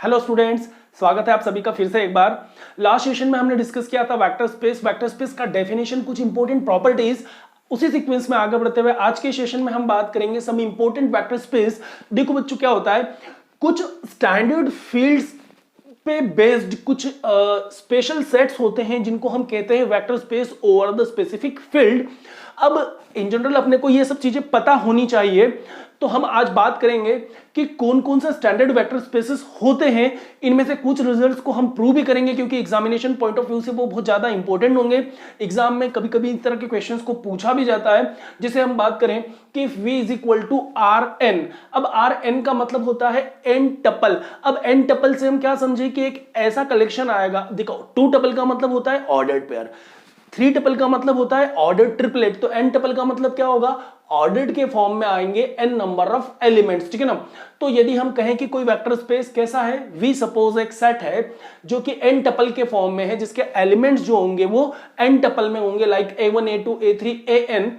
Hello students, स्वागत है आप सभी का फिर से एक बार। लास्ट सेशन में हमने डिस्कस किया था वेक्टर स्पेस का डेफिनेशन, कुछ इंपॉर्टेंट प्रॉपर्टीज। उसी सीक्वेंस में आगे बढ़ते हुए आज के सेशन में हम बात करेंगे सम इंपॉर्टेंट वेक्टर स्पेस। देखो बच्चों, क्या होता है, कुछ स्टैंडर्ड फील्ड्स पे बेस्ड कुछ स्पेशल सेट्स होते हैं जिनको हम कहते हैं vector space over the specific field. अब इन जनरल अपने को ये सब चीजें पता होनी चाहिए, तो हम आज बात करेंगे कि कौन कौन सा स्टैंडर्ड वेक्टर स्पेसेस होते हैं। इनमें से कुछ रिजल्ट्स को हम प्रूव भी करेंगे क्योंकि एग्जामिनेशन पॉइंट ऑफ व्यू से वो बहुत ज्यादा इंपॉर्टेंट होंगे। एग्जाम में कभी कभी इस तरह के क्वेश्चंस को पूछा भी जाता है। जिसे हम बात करें कि v is equal to R N. अब आर एन का मतलब होता है एन टपल। अब एन टपल से हम क्या समझे कि एक ऐसा कलेक्शन आएगा। देखो, टू टपल का मतलब होता है ऑर्डर्ड पेयर, थ्री टपल का मतलब होता है ऑर्डर्ड ट्रिपलेट, तो एन टपल का मतलब क्या होगा, ऑर्डर्ड के फॉर्म में आएंगे एन नंबर ऑफ एलिमेंट्स। ठीक है ना। तो यदि हम कहें कि कोई वेक्टर स्पेस कैसा है, वी सपोज एक सेट है जो कि एन टपल के फॉर्म में है, जिसके एलिमेंट्स जो होंगे वो एन टपल में होंगे, like a1 a2 a3 an,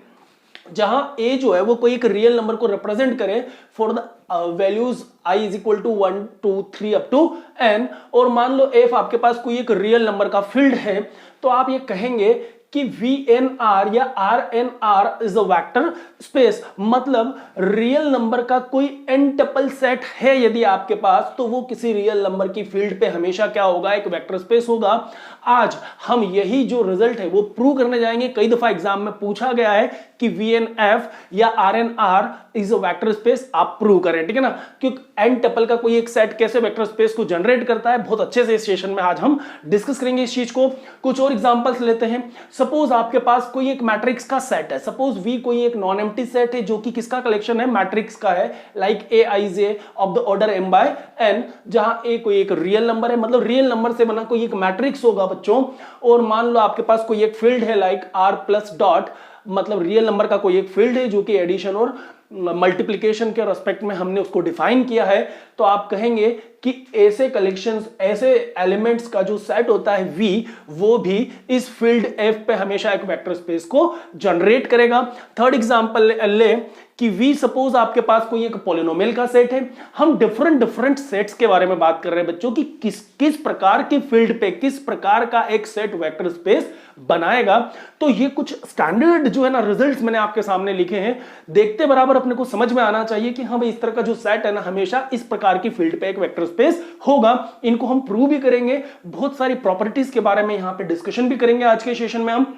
जहां a जो है वो कोई एक रियल नंबर को रिप्रेजेंट करे for the values i is equal to 1 2 3 up to n। और मान लो f आपके पास कोई एक रियल नंबर का फील्ड है, तो आप ये कहेंगे कि VNR या RNR is a vector space. मतलब रियल नंबर का कोई n टपल सेट है यदि आपके पास, तो वो किसी रियल नंबर की फील्ड पे हमेशा क्या होगा, एक वेक्टर स्पेस होगा। आज हम यही जो रिजल्ट है वो प्रूव करने जाएंगे। कई दफा एग्जाम में पूछा गया है कि VNF या RNR is a vector space, आप प्रूव करें। ठीक है ना। क्योंकि n टपल का कोई एक सेट कैसे वेक्टर स्पेस को जनरेट करता है, बहुत अच्छे से इस सेशन में आज हम डिस्कस करेंगे इस चीज को। कुछ और एग्जांपल्स लेते हैं। सपोज आपके पास कोई एक मैट्रिक्स का सेट है, सपोज V कोई एक नॉन एम्प्टी सेट है जो कि किसका कलेक्शन है, मैट्रिक्स का है, like Aij of the order m by n, जहां A कोई एक रियल नंबर है, मतलब रियल नंबर से बना कोई एक मैट्रिक्स होगा बच्चों। और मान लो आपके पास कोई एक फील्ड है लाइक r प्लस डॉट, मतलब रियल नंबर का कोई एक फील्ड है जो कि एडिशन और मल्टीप्लिकेशन के रेस्पेक्ट में हमने उसको डिफाइन किया है। तो आप कहेंगे कि ऐसे कलेक्शंस, ऐसे एलिमेंट्स का जो सेट होता है V, वो भी इस फील्ड F पे हमेशा एक वेक्टर स्पेस को जनरेट करेगा। थर्ड एग्जांपल ले कि V सपोज आपके पास कोई एक पॉलिनोमियल का सेट है। हम डिफरेंट सेट्स के बारे में बात कर रहे हैं बच्चों कि किस प्रकार की फील्ड पे किस प्रकार का एक सेट वेक्टर स्पेस बनाएगा। तो ये कुछ स्टैंडर्ड जो है ना रिजल्ट्स मैंने आपके सामने लिखे हैं। देखते बराबर अपने को समझ में आना चाहिए कि हम इस तरह का जो सेट है ना हमेशा इस प्रकार की फील्ड पे एक वेक्टर स्पेस होगा। इनको हम प्रूव भी करेंगे, बहुत सारी प्रॉपर्टीज के बारे में यहां पे डिस्कशन भी करेंगे आज के सेशन में हम।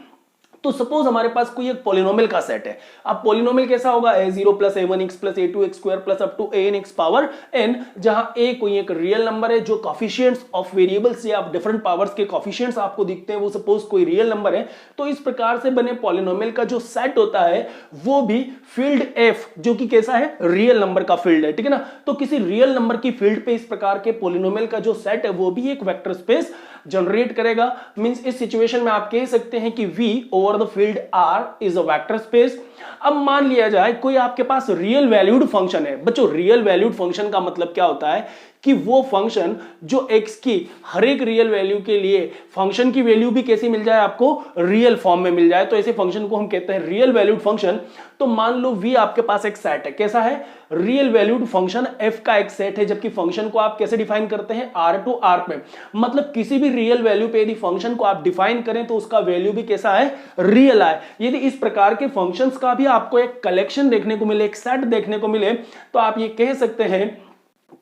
तो सपोज हमारे पास कोई एक पॉलिनोमियल का सेट है। अब पॉलिनोमियल कैसा होगा, a0 plus a1x plus a2x square plus up to anx power n, जहां a कोई एक रियल नंबर है, जो कॉफिशिएंट्स ऑफ वेरिएबल्स या डिफरेंट पावर्स के कॉफिशिएंट्स आपको दिखते हैं वो सपोज कोई रियल नंबर है। तो इस प्रकार से बने पॉलिनोमियल का जो सेट होता है वो भी फील्ड f, जो कि कैसा है, रियल नंबर का फील्ड है। ठीक है ना। तो किसी रियल नंबर की फील्ड पे इस प्रकार के पॉलिनोमियल का जो सेट है वो भी एक वेक्टर स्पेस जनरेट करेगा। मींस इस सिचुएशन में आप कह सकते हैं कि V over the field R is a vector space. अब मान लिया जाए कोई आपके पास रियल वैल्यूड फंक्शन है। बच्चों, रियल वैल्यूड फंक्शन का मतलब क्या होता है कि वो फंक्शन जो x की हर एक रियल वैल्यू के लिए फंक्शन की वैल्यू भी कैसी मिल जाए, आपको रियल फॉर्म में मिल जाए, तो ऐसे फंक्शन को हम कहते हैं रियल वैल्यूड फंक्शन। तो मान लो V आपके पास एक सेट है, कैसा है, रियल वैल्यूड फंक्शन f का एक सेट है, जबकि फंक्शन को आप कैसे डिफाइन करते हैं, R टू R पे। मतलब किसी भी रियल वैल्यू पे यदि फंक्शन को आप डिफाइन करें तो उसका वैल्यू भी कैसा है, रियल है। यदि इस प्रकार के फंक्शंस का भी आपको एक कलेक्शन देखने को मिले, एक सेट देखने को मिले, तो आप ये कह सकते हैं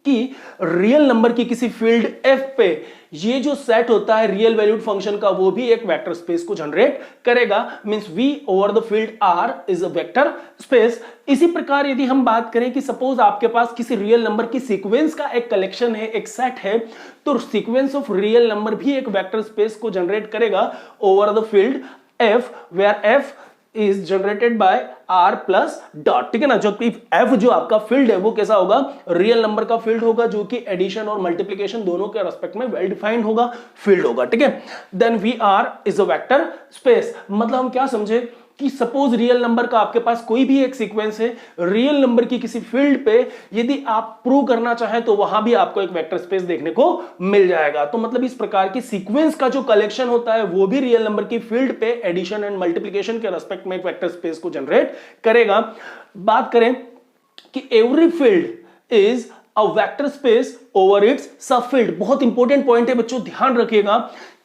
कि रियल नंबर की किसी फील्ड f पे ये जो सेट होता है रियल वैल्यूड फंक्शन का, वो भी एक वेक्टर स्पेस को जनरेट करेगा। Means V over the field R is a vector space. इसी प्रकार यदि हम बात करें कि सपोज आपके पास किसी रियल नंबर की सीक्वेंस का एक कलेक्शन है, एक सेट है, तो सीक्वेंस ऑफ रियल नंबर भी एक वेक्टर स्पेस को जनरेट करेगा over the field F, where F is generated by R plus dot. ठीक है ना। जो F जो आपका फील्ड है वो कैसा होगा, रियल नंबर का फील्ड होगा, जो कि एडिशन और मल्टीप्लिकेशन दोनों के रेस्पेक्ट में वेल डिफाइंड होगा फील्ड होगा। ठीक है। Then VR is a vector space. मतलब हम क्या समझे कि सपोज रियल नंबर का आपके पास कोई भी एक सीक्वेंस है, रियल नंबर की किसी फील्ड पे यदि आप प्रूव करना चाहें तो वहां भी आपको एक वेक्टर स्पेस देखने को मिल जाएगा। तो मतलब इस प्रकार की सीक्वेंस का जो कलेक्शन होता है वो भी रियल नंबर की फील्ड पे एडिशन एंड मल्टीप्लिकेशन के रेस्पेक्ट में एक वेक्टर स्पेस को जनरेट करेगा। बात करें कि every field is a vector space over its subfield. बहुत इंपॉर्टेंट पॉइंट है बच्चों, ध्यान रखिएगा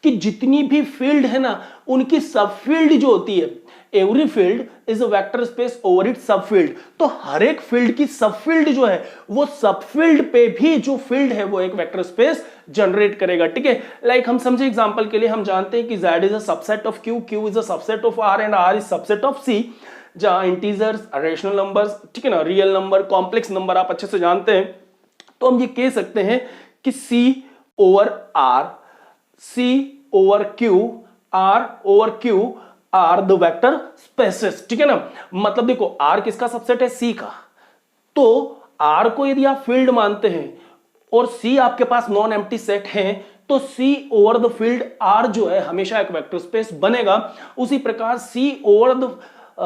कि जितनी भी फील्ड है ना उनकी सबफील्ड जो होती है, every field is a vector space over its subfield. तो हर एक फील्ड की सबफील्ड जो है वो सबफील्ड पे भी जो फील्ड है वो एक वेक्टर स्पेस जनरेट करेगा, ठीक है। लाइक हम समझे एग्जांपल के लिए, हम जानते हैं कि Z is a subset of Q, Q is a subset of R and R is subset of C, जहां इंटीजर्स, रेशनल नंबर्स, ठीक है ना, रियल नंबर, कॉम्प्लेक्स नंबर आप अच्छे से जानते हैं। तो हम ये कह सकते हैं कि C over R, C over Q, R over Q are the vector spaces, ठीक है ना। मतलब देखो आर किसका सबसेट है, सी का। तो आर को यदि आप फील्ड मानते हैं और सी आपके पास नॉन एम्प्टी सेट है, तो सी ओवर द फील्ड आर जो है हमेशा एक वेक्टर स्पेस बनेगा। उसी प्रकार सी ओवर द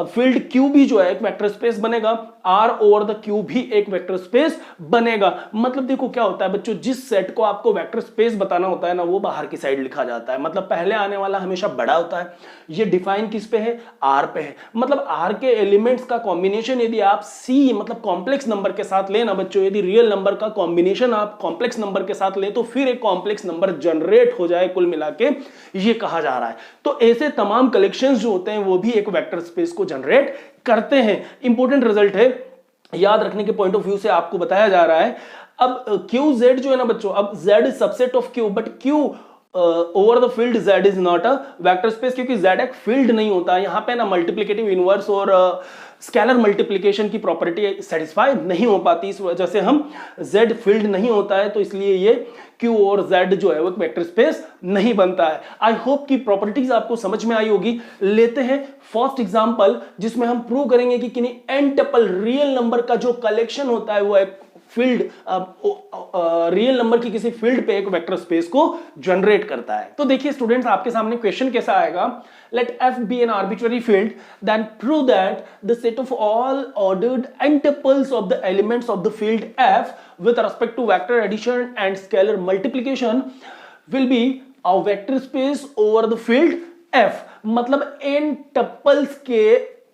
फील्ड क्यू भी जो है एक वेक्टर स्पेस बनेगा, आर ओवर द क्यू भी एक वेक्टर स्पेस बनेगा। मतलब देखो क्या होता है बच्चों, जिस सेट को आपको वेक्टर स्पेस बताना होता है ना, वो बाहर की साइड लिखा जाता है। मतलब पहले आने वाला हमेशा बड़ा होता है। ये डिफाइन किस पे है, आर पे है। मतलब आर के एलिमेंट्स का कॉम्बिनेशन यदि आप सी मतलब कॉम्प्लेक्स नंबर के साथ लेना बच्चों, यदि रियल नंबर का कॉम्बिनेशन आप कॉम्प्लेक्स नंबर के साथ ले, तो फिर एक कॉम्प्लेक्स नंबर जनरेट हो जाए, कुल मिला के ये कहा जा रहा है। तो ऐसे तमाम कलेक्शंस जो होते हैं वो भी एक वेक्टर स्पेस को जनरेट करते हैं। इंपॉर्टेंट रिजल्ट है, याद रखने के पॉइंट ऑफ व्यू से आपको बताया जा रहा है। अब क्यू जेड जो है ना बच्चों, अब Z is subset of Q, but Q over the field Z is not a vector space, क्योंकि जेड एक फील्ड नहीं होता। यहां पे ना मल्टीप्लिकेटिव इनवर्स और स्केलर मल्टीप्लिकेशन की प्रॉपर्टी सेटिस्फाई नहीं हो पाती, इस वजह से हम जेड फील्ड नहीं होता है, तो इसलिए ये क्यू और जेड जो है वो एक वेक्टर स्पेस नहीं बनता है। आई होप कि प्रॉपर्टीज आपको समझ में आई होगी। लेते हैं फर्स्ट एग्जांपल, जिसमें हम प्रूव करेंगे कि किन्हीं एन टपल रियल नंबर का जो कलेक्शन होता है वो एक फील्ड रियल नंबर की किसी फील्ड पे एक वेक्टर स्पेस को जनरेट करता है। तो देखिए स्टूडेंट्स, आपके सामने क्वेश्चन कैसा आएगा, late f be an arbitrary field, then prove that the set of all ordered n tuples of the elements of the field f with respect to vector addition and scalar multiplication will be a vector space over the field f। मतलब n tuples के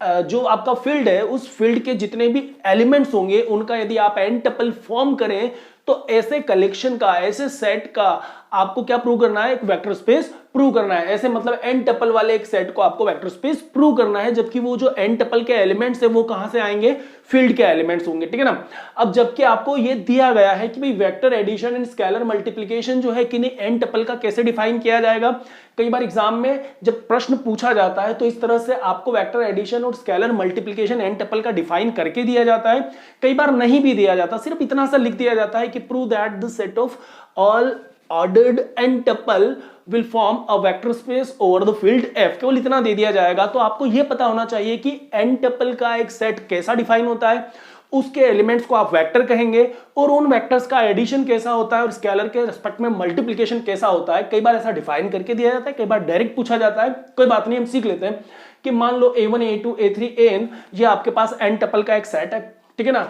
जो आपका field है, उस field के जितने भी elements होंगे उनका यदि आप एन टपल फॉर्म करें, तो ऐसे कलेक्शन का, ऐसे सेट का आपको क्या प्रूव करना है, एक वेक्टर स्पेस प्रूव करना है। ऐसे मतलब एन टपल वाले एक सेट को आपको वेक्टर स्पेस प्रूव करना है, जबकि वो जो एन टपल के एलिमेंट्स है वो कहां से आएंगे, फील्ड के एलिमेंट्स होंगे, ठीक है ना। अब जबकि आपको ये दिया गया है कि भाई vector addition and scalar multiplication जो है कि एन टपल का कैसे डिफाइन किया जाएगा। कई बार एग्जाम में जब प्रश्न पूछा जाता है तो इस तरह से आपको वेक्टर एडिशन और स्केलर मल्टीप्लिकेशन एन टपल का डिफाइन करके दिया जाता है, कई बार नहीं भी दिया जाता, सिर्फ इतना सा लिख दिया जाता है कि prove that the set of all ordered n tuple will form a vector space over the field f। केवल इतना दे दिया जाएगा। तो आपको यह पता होना चाहिए कि n tuple का एक सेट कैसा डिफाइन होता है, उसके एलिमेंट्स को आप वेक्टर कहेंगे, और उन वेक्टर्स का एडिशन कैसा होता है और स्केलर के रिस्पेक्ट में मल्टीप्लिकेशन कैसा होता है। कई बार ऐसा डिफाइन करके दिया जाता है, कई बार डायरेक्ट पूछा जाता है। कोई बात नहीं, हम सीख लेते हैं कि मान लो a1 a2 a3 an ये आपके पास n टपल का एक सेट है, ठीक है ना।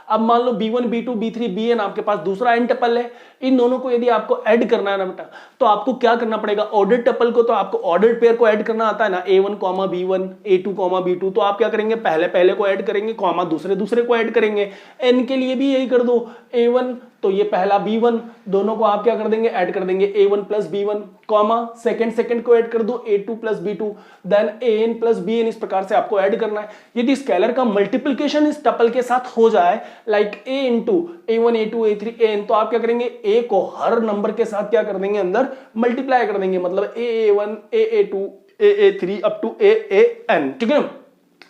अब मान लो b1 b2 b3 bn आपके पास दूसरा n टपल है। इन दोनों को यदि आपको ऐड करना है ना बेटा, तो आपको क्या करना पड़ेगा, ऑर्डर्ड टपल को तो आपको ऑर्डर्ड पेयर को ऐड करना आता है ना, a1 b1 a2 b2। तो आप क्या करेंगे, पहले पहले को ऐड करेंगे, कॉमा दूसरे दूसरे को ऐड करेंगे। n के लिए भी यही कर दो, a1 तो ये पहला b1, दोनों को आप क्या कर देंगे, ऐड कर देंगे, a1 plus b1, comma second को ऐड कर दो, a2 plus b2, then an plus bn। इस प्रकार से आपको ऐड करना है। यदि स्केलर का मल्टीप्लिकेशन इस टपल के साथ हो जाए, like a into a1 a2 a3 an, तो आप क्या करेंगे, a को हर नंबर के साथ क्या कर देंगे, अंदर मल्टीप्लाई कर देंगे। मतलब a1 a2 a3 up to an, ठीक है।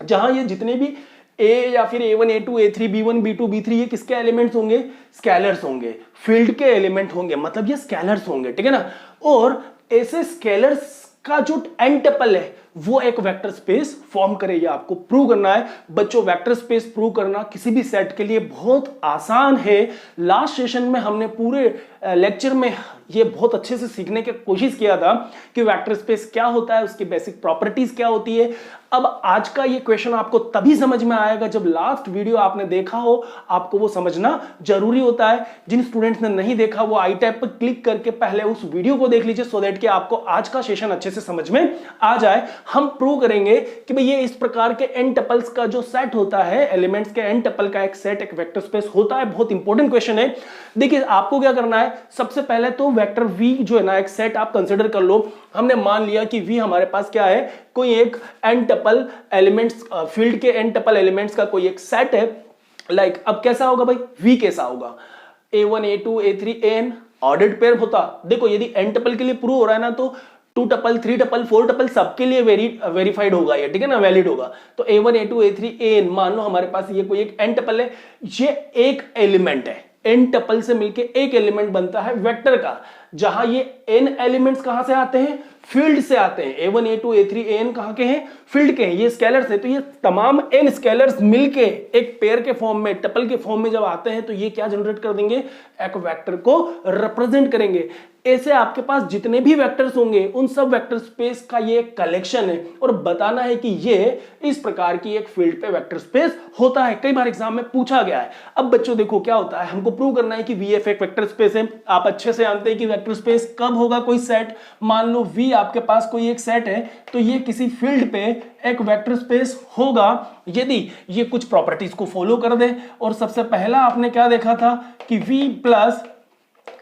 जहां ये जितने भी a या फिर a1 a2 a3 b1 b2 b3 ये किसके एलिमेंट्स होंगे, स्केलर्स होंगे, फील्ड के एलिमेंट होंगे, मतलब ये स्केलर्स होंगे, ठीक है ना। और ऐसे स्केलर्स का जो एन टपल है वो एक वेक्टर स्पेस फॉर्म करेगा, आपको प्रूव करना है। बच्चों वेक्टर स्पेस प्रूव करना किसी भी सेट के लिए बहुत आसान है। लास्ट सेशन में हमने पूरे लेक्चर में ये बहुत अच्छे से सीखने की कोशिश किया था कि वेक्टर स्पेस क्या होता है, उसकी बेसिक प्रॉपर्टीज क्या होती है। अब आज का ये क्वेश्चन आपको तभी समझ में आएगा जब लास्ट वीडियो आपने देखा हो, आपको वो समझना जरूरी होता है। जिन स्टूडेंट्स ने नहीं देखा वो आई टैब पर क्लिक करके पहले उस वीडियो को देख लीजिए, सो दैट कि आपको आज का सेशन अच्छे से समझ में आ जाए। हम प्रूव करेंगे कि भाई ये इस प्रकार के n टपल्स का जो सेट होता है, एलिमेंट्स के n टपल का एक सेट एक वेक्टर स्पेस होता है। बहुत इंपॉर्टेंट क्वेश्चन है। देखिए आपको क्या करना है, सबसे पहले तो वेक्टर v जो है ना एक सेट आप कंसिडर कर लो। हमने मान लिया कि v हमारे पास क्या है, कोई एक n टपल एलिमेंट्स, फील्ड के n टपल एलिमेंट्स का कोई एक सेट है। लाइक अब कैसा होगा भाई, v कैसा होगा, a1 a2 a3 an ordered pair होता। देखो यदि n टपल के लिए प्रूव हो रहा है ना, तो 2 टपल 3 टपल 4 टपल सबके लिए वेरीफाइड होगा ये, ठीक है ना, वैलिड होगा। तो a1 a2 a3 an, मान लो हमारे पास ये कोई एक n टपल है, ये एक एलिमेंट है, n टपल से मिलके एक एलिमेंट बनता है वेक्टर का, जहां ये n एलिमेंट्स कहां से आते हैं, फील्ड से आते हैं। a1 a2 a3 an कहां के हैं, फील्ड के हैं, ये स्केलर्स है। तो ये तमाम n स्केलर्स मिलके एक पेयर के फॉर्म में, टपल के फॉर्म में जब आते हैं तो ये क्या जनरेट कर देंगे, एक वेक्टर को रिप्रेजेंट करेंगे। ऐसे आपके पास जितने भी वेक्टर्स होंगे उन सब वेक्टर स्पेस का ये एक कलेक्शन है, और बताना है कि ये इस प्रकार की एक फील्ड पे वेक्टर स्पेस होता है। कई बार एग्जाम में पूछा गया है। अब बच्चों देखो क्या होता है, हमको प्रूव करना है कि VF एक वेक्टर स्पेस है। आप अच्छे से जानते हैं कि वेक्टर स्पेस कब होगा, कोई सेट, मान लो V आपके पास कोई एक सेट है, तो ये किसी फील्ड पे एक वेक्टर स्पेस होगा यदि ये कुछ प्रॉपर्टीज को फॉलो कर दे। और सबसे पहला आपने क्या देखा था कि V plus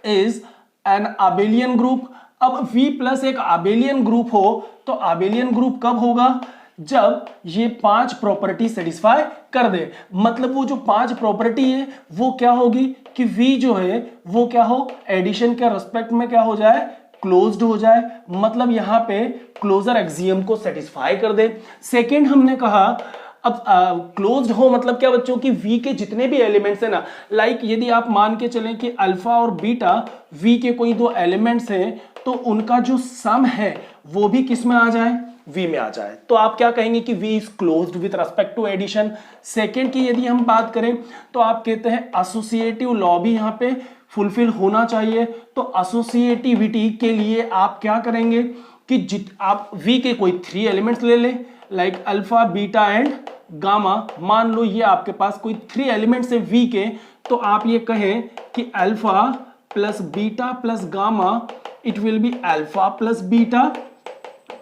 is an abelian group. अब V प्लस एक आबेलियन ग्रुप हो तो आबेलियन ग्रुप कब होगा, जब ये 5 प्रॉपर्टी सेटिस्फाई कर दे। मतलब वो जो 5 प्रॉपर्टी है वो क्या होगी कि V जो है वो क्या हो, एडिशन के रेस्पेक्ट में क्या हो जाए, क्लोज्ड हो जाए। मतलब यहां पे क्लोजर एक्सियम को सेटिस्फाई कर दे। सेकेंड हमने कहा अब क्लोज्ड हो मतलब क्या बच्चों की, V के जितने भी एलिमेंट्स है ना, लाइक यदि आप मान के चलें कि अल्फा और बीटा V के कोई 2 एलिमेंट्स हैं, तो उनका जो सम है वो भी किस में आ जाए, V में आ जाए। तो आप क्या कहेंगे कि V is closed with respect to addition. Second की यदि हम बात करें तो आप कहते हैं एसोसिएटिव लॉ भी यहाँ पे फुलफिल होना चाहिए। तो एसोसिएटिविटी के लिए आप क्या करेंगे कि आप V के कोई 3 एलिमेंट्स ले लें, like alpha beta and gamma. मान लो ये आपके पास कोई 3 एलिमेंट्स है V के, तो आप ये कहें कि alpha plus beta plus gamma, it will be alpha plus beta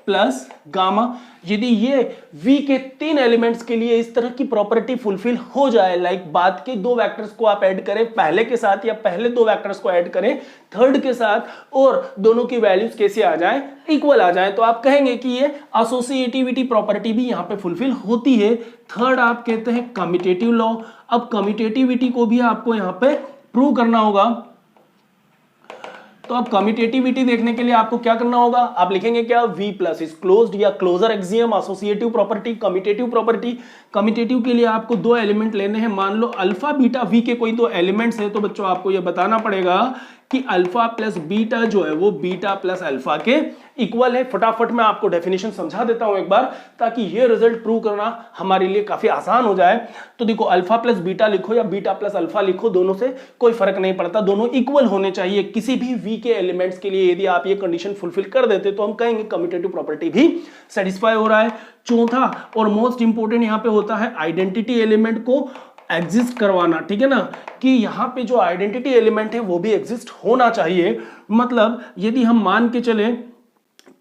plus gamma. यदि ये V के 3 एलिमेंट्स के लिए इस तरह की प्रॉपर्टी फुलफिल हो जाए, लाइक बाद के 2 वेक्टर्स को आप ऐड करें पहले के साथ, या पहले 2 वेक्टर्स को ऐड करें थर्ड के साथ, और दोनों की वैल्यूज कैसे आ जाए, इक्वल आ जाए, तो आप कहेंगे कि ये एसोसिएटिविटी प्रॉपर्टी भी यहां पे फुलफिल होती है। थर्ड आप कहते हैं कम्यूटेटिव लॉ। अब कम्यूटेटिविटी को भी आपको यहां पे प्रूव करना होगा। तो अब कम्यूटेटिविटी देखने के लिए आपको क्या करना होगा, आप लिखेंगे क्या, V प्लस इज क्लोज्ड या closure axiom, associative property, commutative property. Commutative के लिए आपको 2 एलिमेंट लेने हैं। मान लो अल्फा बीटा V के कोई 2 एलिमेंट्स है, तो बच्चों आपको यह बताना पड़ेगा कि अल्फा प्लस बीटा जो है वो बीटा प्लस अल्फा के इक्वल है। फटाफट मैं आपको डेफिनेशन समझा देता हूं एक बार, ताकि ये रिजल्ट प्रूव करना हमारे लिए काफी आसान हो जाए। तो देखो अल्फा प्लस बीटा लिखो या बीटा प्लस अल्फा लिखो, दोनों से कोई फर्क नहीं पड़ता, दोनों इक्वल होने चाहिए किसी भी V के एलिमेंट्स के लिए। यदि आप ये कंडीशन फुलफिल कर देते तो हम कहेंगे कम्यूटेटिव प्रॉपर्टी भी सेटिस्फाई हो रहा है। चौथा और मोस्ट इंपोर्टेंट यहां पे होता है आइडेंटिटी एलिमेंट को एग्जिस्ट करवाना, ठीक है ना, कि यहां पे जो आइडेंटिटी एलिमेंट है वो भी एग्जिस्ट होना चाहिए। मतलब यदि हम मान के चले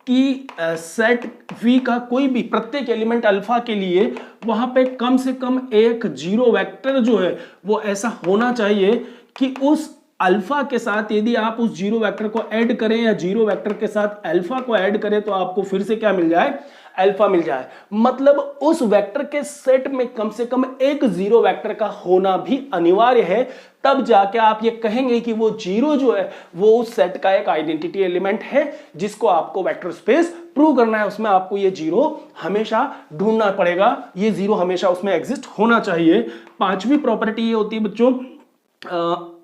कि सेट V का कोई भी प्रत्येक एलिमेंट अल्फा के लिए वहां पे कम से कम एक 0 वेक्टर जो है वो ऐसा होना चाहिए कि उस अल्फा के साथ यदि आप उस 0 वेक्टर को ऐड करें या 0 वेक्टर के साथ अल्फा को ऐड करें तो आपको फिर से क्या मिल जाए, अल्फा मिल जाए। मतलब उस वेक्टर के सेट में कम से कम एक 0 वेक्टर का होना भी अनिवार्य है, तब जाके आप ये कहेंगे कि वो 0 जो है वो उस सेट का एक आइडेंटिटी एलिमेंट है जिसको आपको वेक्टर स्पेस प्रूव करना है। उसमें आपको ये 0 हमेशा ढूंढना पड़ेगा, ये 0 हमेशा उसमें एग्जिस्ट होना चाहिए। 5वीं प्रॉपर्टी ये होती है बच्चों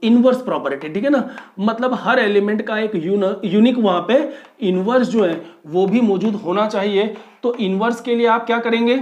इनवर्स प्रॉपर्टी, ठीक है ना, मतलब हर एलिमेंट का एक यूनिक वहां पे इनवर्स जो है वो भी मौजूद होना चाहिए। तो इनवर्स के लिए आप क्या करेंगे,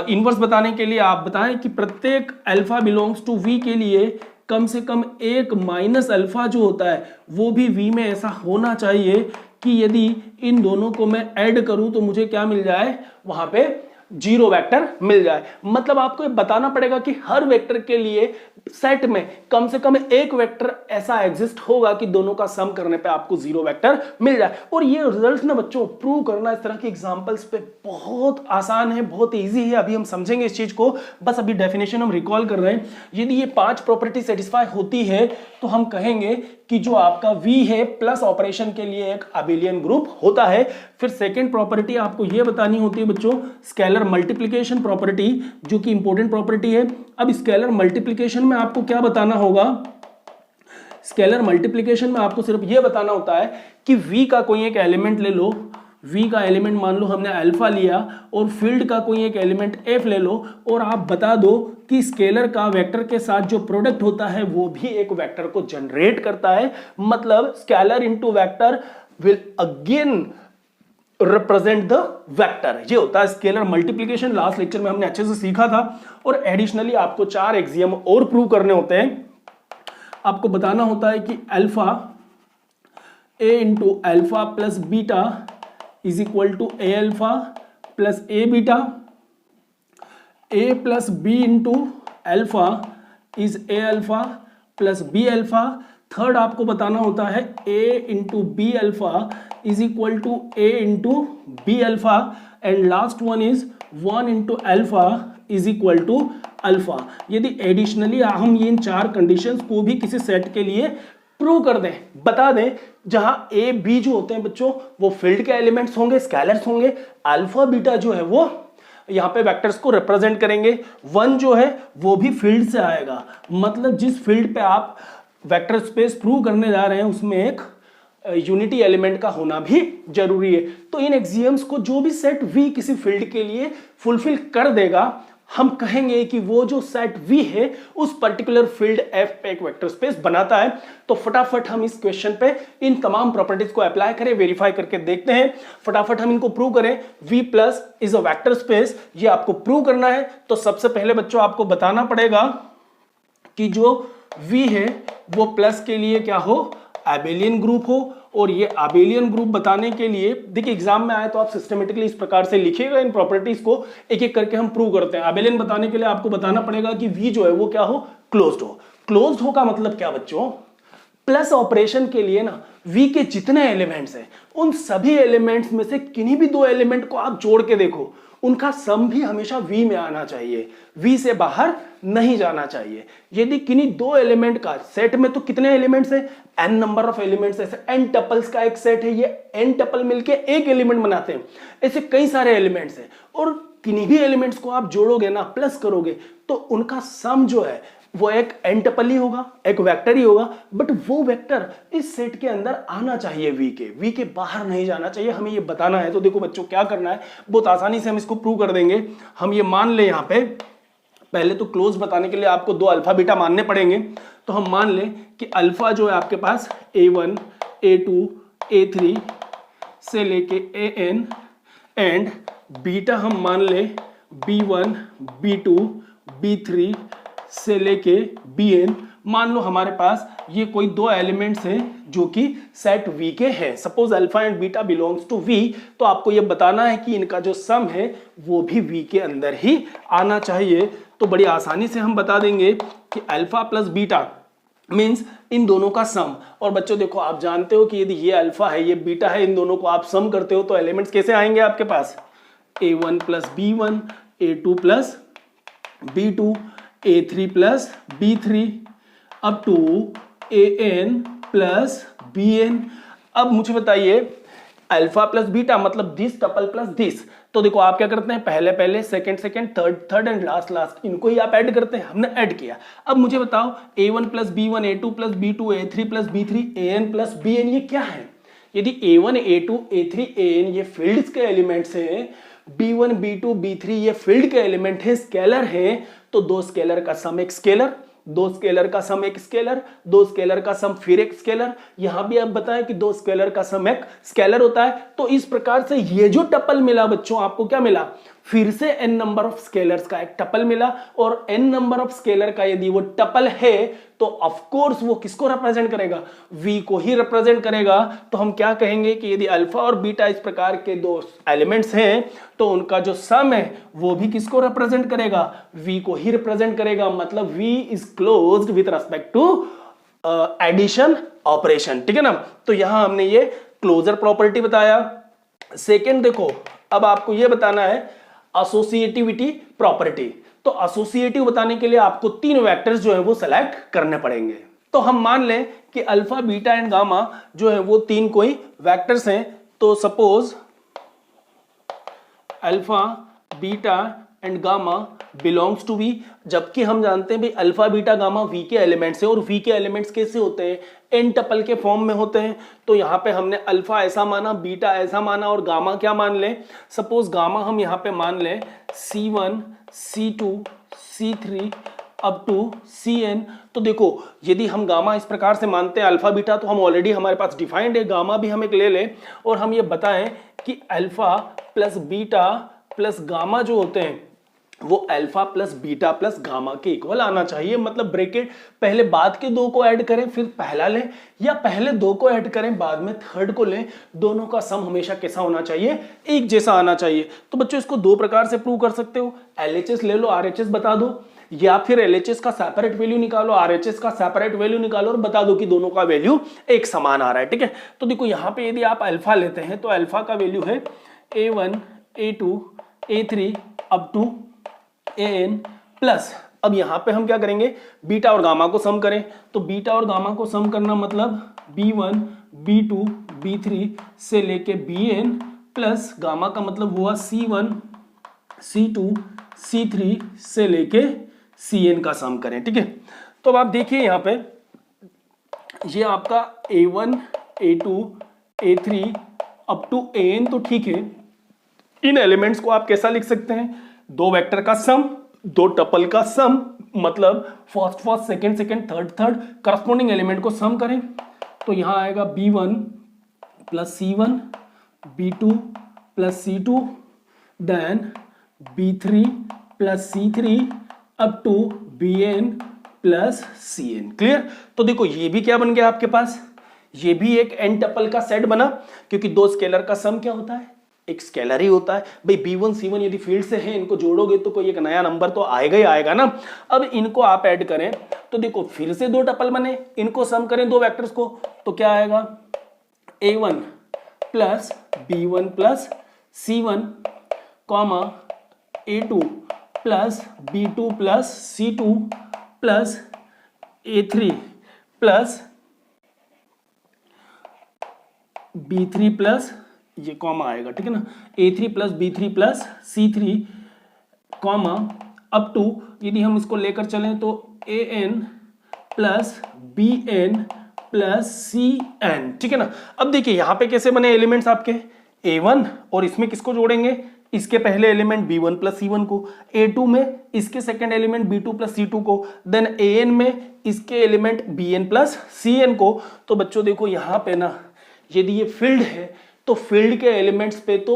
इनवर्स बताने के लिए आप बताएं कि प्रत्येक अल्फा बिलोंग्स टू V के लिए कम से कम एक माइनस अल्फा जो होता है वो भी V में ऐसा होना चाहिए कि यदि इन दोनों को मैं ऐड करूं तो मुझे क्या मिल जाए, वहां पे जीरो वेक्टर मिल जाए। मतलब आपको ये बताना पड़ेगा कि हर वेक्टर के लिए सेट में कम से कम एक वेक्टर ऐसा एग्जिस्ट होगा कि दोनों का सम करने पे आपको जीरो वेक्टर मिल जाए। और ये रिजल्ट ना बच्चों प्रूव करना इस तरह के एग्जांपल्स पे बहुत आसान है, बहुत इजी है। अभी हम समझेंगे इस चीज को, बस अभी डेफिनेशन हम रिकॉल कर रहे हैं। यदि ये 5 प्रॉपर्टी सेटिस्फाई होती है तो हम कहेंगे कि जो आपका V है प्लस ऑपरेशन के लिए एक अबेलियन ग्रुप होता है। फिर सेकेंड प्रॉपर्टी आपको ये बतानी होती है बच्चों, स्केलर मल्टीप्लिकेशन प्रॉपर्टी, जो कि इंपॉर्टेंट प्रॉपर्टी है। अब स्केलर मल्टीप्लिकेशन में आपको क्या बताना होगा, स्केलर मल्टीप्लिकेशन में आपको सिर्फ यह बताना होता है कि V का कोई एक एलिमेंट ले लो, V का एलिमेंट मान लो हमने अल्फा लिया, और फील्ड का कोई एक एलिमेंट F ले लो, और आप बता दो कि स्केलर का वेक्टर के साथ जो प्रोडक्ट होता है वो भी एक वेक्टर को जनरेट करता है। मतलब scalar into vector will again represent the vector. ये होता है स्केलर मल्टीप्लिकेशन। लास्ट लेक्चर में हमने अच्छे से सीखा था। और एडिशनली आपको 4 एक्सियम और प्रूव करने होते हैं। आपको बताना होता है कि alpha a into alpha plus beta is equal to a alpha plus a beta, a plus b into alpha is a alpha plus b alpha. Third आपको बताना होता है a into b alpha is equal to a into b alpha, and last one is 1 into alpha is equal to alpha. यदि additionally हम इन 4 conditions को भी किसी सेट के लिए प्रूव कर दें, बता दें, जहां ए बी जो होते हैं बच्चों वो फील्ड के एलिमेंट्स होंगे, स्केलर्स होंगे, अल्फा बीटा जो है वो यहां पे वेक्टर्स को रिप्रेजेंट करेंगे, 1 जो है वो भी फील्ड से आएगा। मतलब जिस फील्ड पे आप वेक्टर स्पेस प्रूव करने जा रहे हैं उसमें एक यूनिटी एलिमेंट का होना भी जरूरी है। तो इन एक्सियम्स को जो भी सेट V किसी फील्ड के लिए फुलफिल कर देगा, हम कहेंगे कि वो जो सेट V है उस पर्टिकुलर फील्ड F पे एक वेक्टर स्पेस बनाता है। तो फटाफट हम इस क्वेश्चन पे इन तमाम प्रॉपर्टीज को अप्लाई करें, वेरीफाई करके देखते हैं। फटाफट हम इनको प्रूव करें। V plus is a vector space, ये आपको प्रूव करना है। तो सबसे पहले बच्चों आपको बताना पड़ेगा कि जो V है वो प्लस के लिए क्या हो, अबेलियन ग्रुप हो। और ये अबेलियन ग्रुप बताने के लिए देखिए एग्जाम में आए तो आप सिस्टमेटिकली इस प्रकार से लिखिएगा, इन प्रॉपर्टीज को एक एक करके हम प्रूव करते हैं। अबेलियन बताने के लिए आपको बताना पड़ेगा कि V जो है वो क्या हो, क्लोज्ड हो। क्लोज्ड हो का मतलब क्या बच्चों, प्लस ऑपरेशन के लिए ना V के जितने एलिमेंट्स हैं उन सभी एलिमेंट्स में से किन्हीं भी 2 एलिमेंट को आप जोड़ के देखो, उनका सम भी हमेशा V में आना चाहिए, V से बाहर नहीं जाना चाहिए। यदि किन्हीं 2 एलिमेंट का सेट में तो कितने एलिमेंट्स हैं, n नंबर ऑफ एलिमेंट्स, ऐसे n टपल्स का एक सेट है, ये n टपल मिलके एक एलिमेंट बनाते हैं। ऐसे कई सारे एलिमेंट्स हैं और किन्हीं भी एलिमेंट्स को आप जोड़ोगे ना, प्लस करोगे, तो उनका सम जो है वो एक n टपल ही होगा, एक वेक्टर ही होगा। बट वो वेक्टर इस सेट के अंदर आना चाहिए, V के बाहर नहीं जाना चाहिए, हमें ये बताना है। तो देखो बच्चों क्या करना है, बहुत आसानी से हम इसको प्रूव कर देंगे। हम ये मान ले, यहाँ पे पहले तो क्लोज बताने के लिए आपको 2 अल्फा बीटा मानने पड़ेंगे। तो हम मान लें कि अल्फा जो है आपके पास A1, A2, A3 से लेके AN, एंड बीटा हम मान लें B1, B2, B3 से लेके Bn। मान लो हमारे पास ये कोई 2 एलिमेंट्स हैं जो कि सेट V के हैं। Suppose alpha and beta belongs to V, तो आपको ये बताना है कि इनका जो सम है वो भी V के अंदर ही आना चाहिए। तो बड़ी आसानी से हम बता देंगे कि alpha plus beta means in दोनों का सम। और बच्चों देखो आप जानते हो कि यदि ये अल्फा है ये बीटा है, इन दोनों को आप सम करते हो तो एलिमेंट्स कैसे आएंगे आपके पास, A1 plus B1, A2 plus B2, A3 plus B3 up to AN plus BN। अब मुझे बताइए अल्फा प्लस बीटा मतलब दिस टपल प्लस दिस। तो देखो आप क्या करते हैं, पहले पहले second second third and last last, इनको ही आप ऐड करते हैं। हमने ऐड किया। अब मुझे बताओ A1 plus B1, A2 plus B2, A3 plus B3, AN plus BN ये क्या है। यदि A1, A2, A3, AN ये फील्ड्स के एलिमेंट्स हैं, B1, B2, B3 ये फील्ड के एलिमेंट है, स्केलर है, तो 2 स्केलर का सम एक स्केलर, 2 स्केलर का सम एक स्केलर, 2 स्केलर का सम फिर एक स्केलर। यहां भी आप बताएं कि 2 स्केलर का सम एक स्केलर होता है। तो इस प्रकार से ये जो टपल मिला बच्चों आपको क्या मिला, फिर से n नंबर ऑफ स्केलर्स का एक टपल मिला, और n नंबर ऑफ स्केलर का यदि वो टपल है तो ऑफ कोर्स वो किसको रिप्रेजेंट करेगा, v को ही रिप्रेजेंट करेगा। तो हम क्या कहेंगे कि यदि अल्फा और बीटा इस प्रकार के दो एलिमेंट्स हैं तो उनका जो सम है वो भी किसको रिप्रेजेंट करेगा, v को ही रिप्रेजेंट करेगा। मतलब v is closed with respect to addition operation, ठीक है ना। तो यहां हमने ये क्लोजर प्रॉपर्टी बताया। सेकेंड देखो, अब आपको ये बताना है एसोसिएटिविटी प्रॉपर्टी। तो एसोसिएटिव बताने के लिए आपको तीन वेक्टर्स जो है वो सेलेक्ट करने पड़ेंगे। तो हम मान लें कि अल्फा बीटा एंड गामा जो है वो तीन कोई वेक्टर्स हैं। तो suppose alpha beta and gamma belongs to V, जबकि हम जानते हैं भाई अल्फा बीटा गामा वी के एलिमेंट्स हैं, और वी के एलिमेंट्स कैसे होते हैं, एन टपल के फॉर्म में होते हैं। तो यहाँ पे हमने अल्फा ऐसा माना, बीटा ऐसा माना, और गामा क्या मान लें, सपोज गामा हम यहाँ पे मान लें C1 C2 C3 up to Cn। तो देखो यदि हम गामा इस प्रकार से मानते हैं अल्फा बीटा, तो हम ऑलरेडी हमारे पास डिफाइंड है, गामा भी हम एक ले लें और हम ये बताएं कि alpha plus beta plus gamma जो होते हैं वो alpha plus beta plus gamma के इक्वल आना चाहिए। मतलब ब्रैकेट पहले बाद के दो को ऐड करें फिर पहला लें, या पहले दो को ऐड करें बाद में थर्ड को लें, दोनों का सम हमेशा कैसा होना चाहिए, एक जैसा आना चाहिए। तो बच्चों इसको दो प्रकार से प्रूव कर सकते हो, LHS ले लो, RHS बता दो, या फिर LHS का सेपरेट वैल्यू निकालो, RHS का सेपरेट वैल्यू निकालो और बता दो कि दोनों का वैल्यू एक समान आ रहा है, ठीक है। तो देखो यहाँ पे यदि आप अल्फा लेते हैं तो अल्फा का वैल्यू है A1 A2 A3 up to an plus, अब यहां पे हम क्या करेंगे, बीटा और गामा को सम करें। तो बीटा और गामा को सम करना मतलब B1 B2 B3 से लेके Bn प्लस गामा का मतलब हुआ C1 C2 C3 से लेके Cn का सम करें, ठीक है। तो अब आप देखिए यहां पे ये आपका A1 A2 A3 up to An, तो ठीक है। इन एलिमेंट्स को आप कैसा लिख सकते हैं, दो वेक्टर का सम, दो टपल का सम, मतलब first first second second third third, corresponding element को सम करें। तो यहां आएगा B1 plus C1 B2 plus C2 then B3 plus C3 up to Bn plus Cn। Clear. तो देखो ये भी क्या बन गया आपके पास, ये भी एक n टपल का सेट बना, क्योंकि दो स्केलर का सम क्या होता है, एक स्केलर ही होता है भाई। B1 C1 यदि फील्ड से है, इनको जोड़ोगे तो कोई एक नया नंबर तो आएगा ही आएगा ना। अब इनको आप ऐड करें तो देखो फिर से दो टपल बने, इनको सम करें दो वेक्टर्स को, तो क्या आएगा A1 plus B1 plus C1 comma A2 plus B2 plus C2 plus A3 plus B3 plus ये कॉमा आएगा, ठीक है ना, A3 plus B3 plus C3 comma up to, यदि हम इसको लेकर चलें तो AN plus BN plus CN, ठीक है ना। अब देखिए यहां पे कैसे बने एलिमेंट्स आपके, A1 और इसमें किसको जोड़ेंगे, इसके पहले एलिमेंट B1 प्लस C1 को, A2 में इसके second element B2 plus C2 को, देन AN में इसके एलिमेंट BN प्लस CN को। तो बच्चों देखो यहां पे ना यदि ये फील्ड है तो फील्ड के एलिमेंट्स पे तो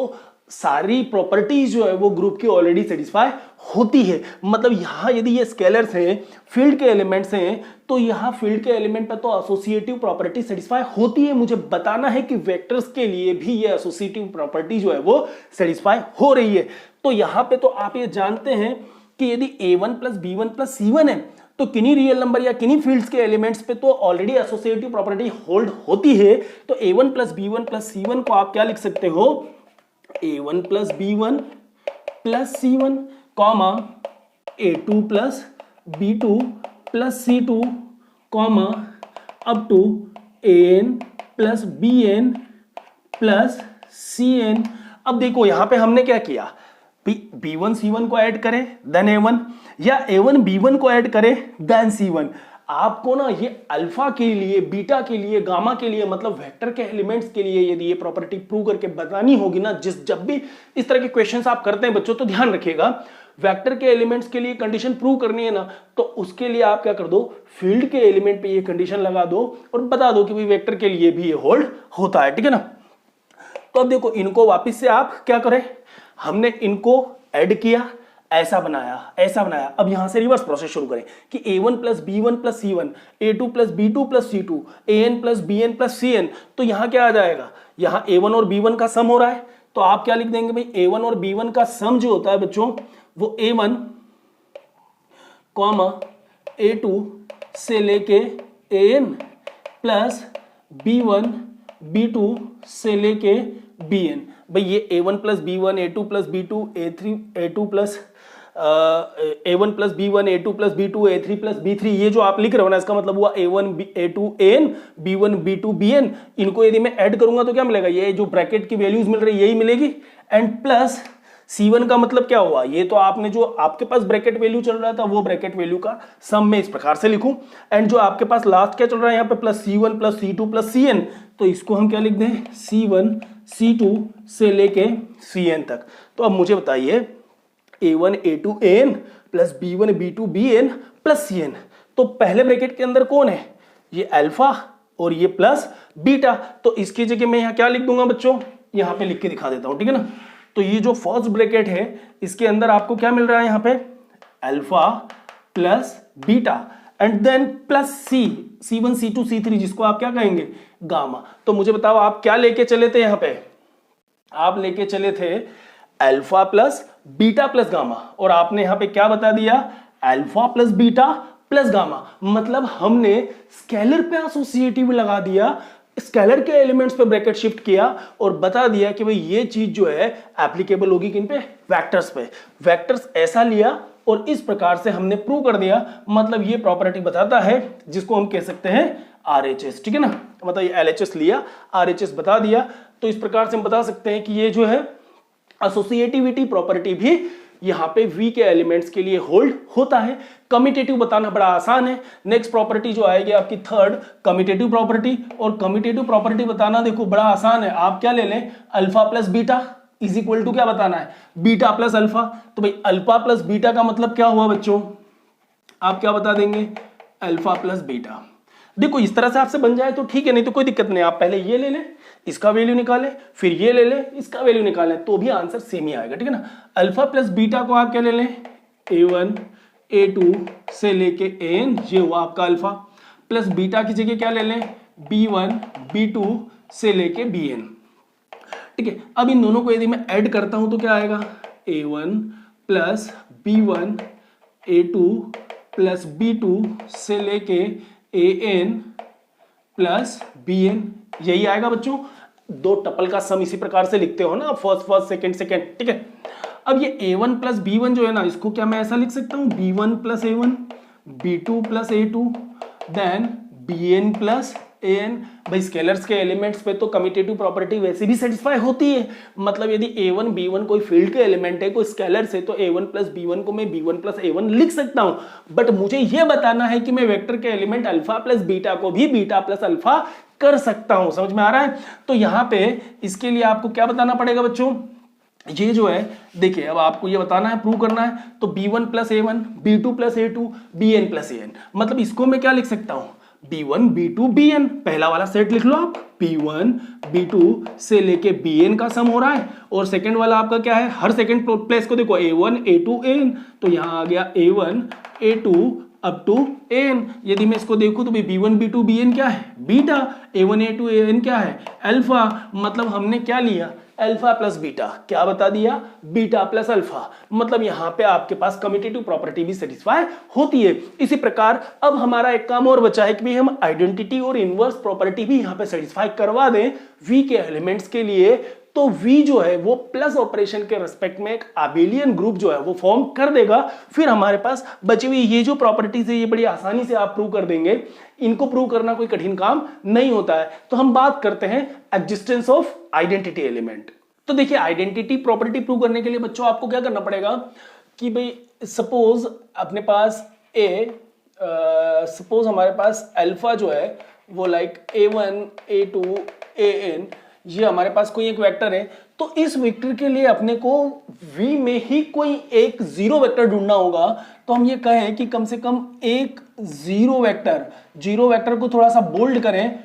सारी प्रॉपर्टीज जो है वो ग्रुप की ऑलरेडी सेटिस्फाई होती है। मतलब यहां यदि ये स्केलर्स हैं, फील्ड के एलिमेंट्स हैं, तो यहां फील्ड के एलिमेंट पे तो एसोसिएटिव प्रॉपर्टी सेटिस्फाई होती है। मुझे बताना है कि वेक्टर्स के लिए भी ये एसोसिएटिव प्रॉपर्टी जो है वो सेटिस्फाई हो रही है। तो यहां पे तो आप ये जानते हैं कि यदि A1 plus B1 plus C1 है तो किन्हीं रियल नंबर या किन्हीं फील्ड्स के एलिमेंट्स पे तो ऑलरेडी एसोसिएटिव प्रॉपर्टी होल्ड होती है। तो A1 plus B1 plus C1 को आप क्या लिख सकते हो, A1 plus B1 plus C1 comma A2 plus B2 plus C2 comma up to AN plus BN plus CN। अब देखो यहां पे हमने क्या किया, B1 C1 को ऐड करें देन A1, या A1 B1 को ऐड करें देन C1। आपको ना ये अल्फा के लिए, बीटा के लिए, गामा के लिए, मतलब वेक्टर के एलिमेंट्स के लिए यदि ये प्रॉपर्टी प्रूव करके बतानी होगी ना, जब भी इस तरह के क्वेश्चंस आप करते हैं बच्चों, तो ध्यान रखिएगा वेक्टर के एलिमेंट्स के लिए कंडीशन प्रूव करनी है ना, तो उसके लिए आप क्या कर दो, फील्ड के एलिमेंट पे ये कंडीशन लगा दो और बता दो कि भाई वेक्टर के लिए भी ये होल्ड होता है, ठीक है ना। तो अब देखो इनको वापिस से आप क्या करें, हमने इनको ऐड किया, ऐसा बनाया, ऐसा बनाया। अब यहां से रिवर्स प्रोसेस शुरू करें कि a1 plus b1 plus c1, a2 plus b2 plus c2, an plus bn plus cn। तो यहां क्या आ जाएगा, यहां a1 और b1 का सम हो रहा है, तो आप क्या लिख देंगे भाई, a1 और b1 का सम जो होता है बच्चों वो a1 कॉमा a2 से लेके an प्लस b1 b2 से लेके bn। भाई ये a1 plus b1, a2 plus b2, a3 a2 plus a1 plus b1, a2 plus b2, a3 plus b3, ये जो आप लिख रहे हो ना, इसका मतलब हुआ a1 a2 an, b1 b2 bn। इनको यदि मैं ऐड करूंगा तो क्या मिलेगा, ये जो ब्रैकेट की वैल्यूज मिल रही है यही मिलेगी। एंड प्लस C1 का मतलब क्या हुआ, ये तो आपने जो आपके पास ब्रैकेट वैल्यू चल रहा था वो ब्रैकेट वैल्यू का सम में इस प्रकार से लिखूं। एंड जो आपके पास लास्ट क्या चल रहा है यहाँ पे plus C1 plus C2 plus Cn, तो इसको हम क्या लिख दें, C1 C2 से लेके Cn तक। तो अब मुझे बताइए A1 A2 An plus B1 B2 Bn plus Cn, तो पहले ब्रैकेट के अंदर कौन है, ये अल्फा और ये प्लस बीटा। तो इसकी जगह मैं यहाँ क्या लिख दूंगा बच्चों, यहाँ पे लिख के दिखा देता हूं, ठीक है ना। तो ये जो फर्स्ट ब्रैकेट है इसके अंदर आपको क्या मिल रहा है, यहाँ पे alpha plus beta and then plus C1 C2 C3, जिसको आप क्या कहेंगे, गामा। तो मुझे बताओ आप क्या लेके चले थे, यहाँ पे आप लेके चले थे alpha plus beta plus gamma, और आपने यहां पे क्या बता दिया, alpha plus beta plus gamma. मतलब हमने स्केलर पे एसोसिएटिव लगा दिया, स्केलर के एलिमेंट्स पे ब्रैकेट शिफ्ट किया और बता दिया कि भाई ये चीज जो है एप्लीकेबल होगी किन पे, वेक्टर्स पे। वेक्टर्स ऐसा लिया और इस प्रकार से हमने प्रूव कर दिया। मतलब ये प्रॉपर्टी बताता है जिसको हम कह सकते हैं RHS, ठीक है ना। मतलब ये LHS लिया, RHS बता दिया। तो इस प्रकार से हम बता सकते हैं कि ये जो है एसोसिएटिविटी प्रॉपर्टी भी यहां पे V के एलिमेंट्स के लिए होल्ड होता है। कम्यूटेटिव बताना बड़ा आसान है। नेक्स्ट प्रॉपर्टी जो आएगी आपकी थर्ड, कम्यूटेटिव प्रॉपर्टी। और कम्यूटेटिव प्रॉपर्टी बताना देखो बड़ा आसान है। आप क्या ले लें, alpha plus beta is equal to क्या बताना है, बीटा प्लस अल्फा। तो भाई अल्फा प्लस बीटा का मतलब क्या हुआ बच्चों, आप क्या बता देंगे, अल्फा प्लस बीटा। देखो इस तरह से आपसे बन जाए तो ठीक है, नहीं तो कोई दिक्कत नहीं। आप पहले ये ले लें, इसका वैल्यू निकालें, फिर ये ले लें, इसका वैल्यू निकालें, तो भी आंसर सेम ही आएगा, ठीक है ना। अल्फा प्लस बीटा को आप क्या ले लें, A1 A2 से लेके An, ये हुआ आपका अल्फा। प्लस बीटा की जगह क्या ले लें, B1 B2 से लेके Bn, ठीक है। अब इन दोनों को यदि मैं ऐड करता हूं तो क्या आएगा, A1 plus B1 A2 plus B2 से लेके An प्लस Bn, यही आएगा बच्चों। दो टपल का सम इसी प्रकार से लिखते हो ना, फर्स्ट सेकंड सेकंड, ठीक है। अब ये A1 प्लस B1 जो है ना, इसको क्या मैं ऐसा लिख सकता हूं, B1 plus A1, B2 plus A2, then Bn plus An। भाई स्केलर्स के एलिमेंट्स पे तो कम्यूटेटिव प्रॉपर्टी वैसे भी सेटिस्फाई होती है। मतलब यदि A1 B1 कोई फील्ड के एलिमेंट है, कोई स्केलर से, तो A1 प्लस B1 को मैं B1 प्लस A1 लिख सकता हूं। बट मुझे यह बताना है कि मैं वेक्टर के एलिमेंट अल्फा प्लस बीटा को भी बीटा प्लस अल्फा कर सकता हूं। समझ में आ रहा है। तो यहां पे इसके लिए आपको क्या बताना पड़ेगा बच्चों, ये जो है देखिए, अब आपको ये बताना है, प्रूव करना है। तो B1 plus A1, B2 plus A2, Bn plus An। मतलब इसको मैं क्या लिख सकता हूं, B1 B2 Bn, पहला वाला सेट लिख लो आप, B1 B2 से लेके Bn का सम हो रहा है। और सेकंड वाला आपका क्या है, हर सेकंड प्लेस को देखो, A1 A2 An, तो यहां आ गया A1 A2 up to An। यदि मैं इसको देखूं तो B1 B2 Bn क्या है, बीटा, A1 A2 An क्या है, अल्फा। मतलब हमने क्या लिया, अल्फा प्लस बीटा, क्या बता दिया, बीटा प्लस अल्फा। मतलब यहां पे आपके पास कम्यूटेटिव प्रॉपर्टी भी सेटिस्फाई होती है। इसी प्रकार अब हमारा एक काम और बचा है कि हम आइडेंटिटी और इनवर्स प्रॉपर्टी भी यहां पे सेटिस्फाई करवा दें V के एलिमेंट्स के लिए। तो V जो है वो प्लस ऑपरेशन के रिस्पेक्ट में एक अबेलियन ग्रुप जो है वो फॉर्म कर देगा। फिर हमारे पास बची हुई ये जो प्रॉपर्टीज है ये बड़ी आसानी से आप प्रूव कर देंगे। इनको प्रूव करना कोई कठिन काम नहीं होता है। तो हम बात करते हैं एग्जिस्टेंस ऑफ आइडेंटिटी एलिमेंट। तो देखिए आइडेंटिटी प्रॉपर्टी प्रूव करने के लिए बच्चों आपको क्या करना पड़ेगा कि भाई सपोज अपने पास सपोज हमारे पास अल्फा जो है वो लाइक A1 A2 An ये हमारे पास कोई एक वेक्टर है, तो इस वेक्टर के लिए अपने को V में ही कोई एक जीरो वेक्टर ढूंढना होगा। तो हम ये कहें कि कम से कम एक जीरो वेक्टर को थोड़ा सा बोल्ड करें।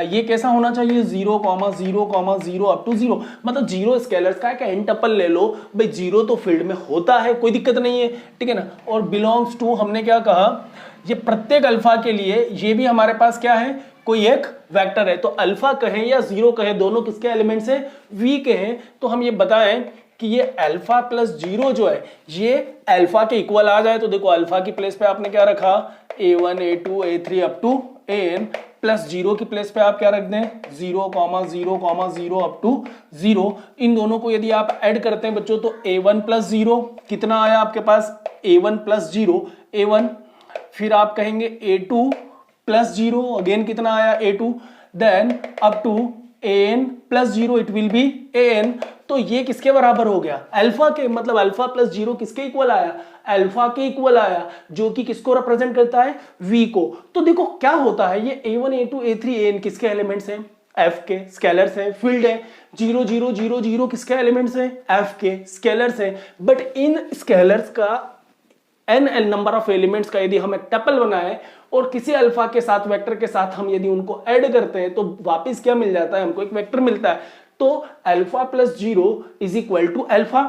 ये कैसा होना चाहिए, 0, 0, 0 अप टू 0, मतलब जीरो स्केलर्स का एक एंटपल ले लो भाई। जीरो तो फील्ड में होता है, कोई दिक्कत नहीं है, ठीक है ना। और बिलोंग्स टू हमने क्या कहा, ये प्रत्येक अल्फा के लिए ये भी हमारे पास क्या है, कोई एक वेक्टर है। तो अल्फा कहें या जीरो कहें, दोनों किसके एलिमेंट्स हैं, V के हैं। तो हम ये बताएं कि ये अल्फा प्लस जीरो जो है ये अल्फा के इक्वल आ जाए। तो देखो अल्फा की प्लेस पे आपने क्या रखा, A1 A2 A3 up to AN, plus zero की प्लेस पे आप क्या रख दें, 0, 0, 0 अप टू 0। इन दोनों को यदि आप ऐड करते हैं बच्चों, तो A1 प्लस 0 कितना आया आपके पास, A1 प्लस 0 A1, फिर आप कहेंगे A2 प्लस 0 अगेन कितना आया A2, then up to AN plus 0 it will be AN। तो ये किसके बराबर हो गया, अल्फा के, मतलब अल्फा प्लस 0 किसके इक्वल आया, अल्फा के इक्वल आया, जो कि किसको रिप्रेजेंट करता है, V को। तो देखो क्या होता है, ये A1 A2 A3 AN किसके एलिमेंट्स हैं, F के स्केलर्स हैं, फील्ड है। 0 0 0 0 किसके एलिमेंट्स हैं, F के स्केलर्स हैं। बट इन स्केलर्स का n नंबर ऑफ एलिमेंट्स का यदि हम एक टपल बनाए और किसी अल्फा के साथ वेक्टर के साथ हम यदि उनको ऐड करते हैं, तो वापस क्या मिल जाता है, हमको एक वेक्टर मिलता है। तो alpha plus 0 is equal to alpha.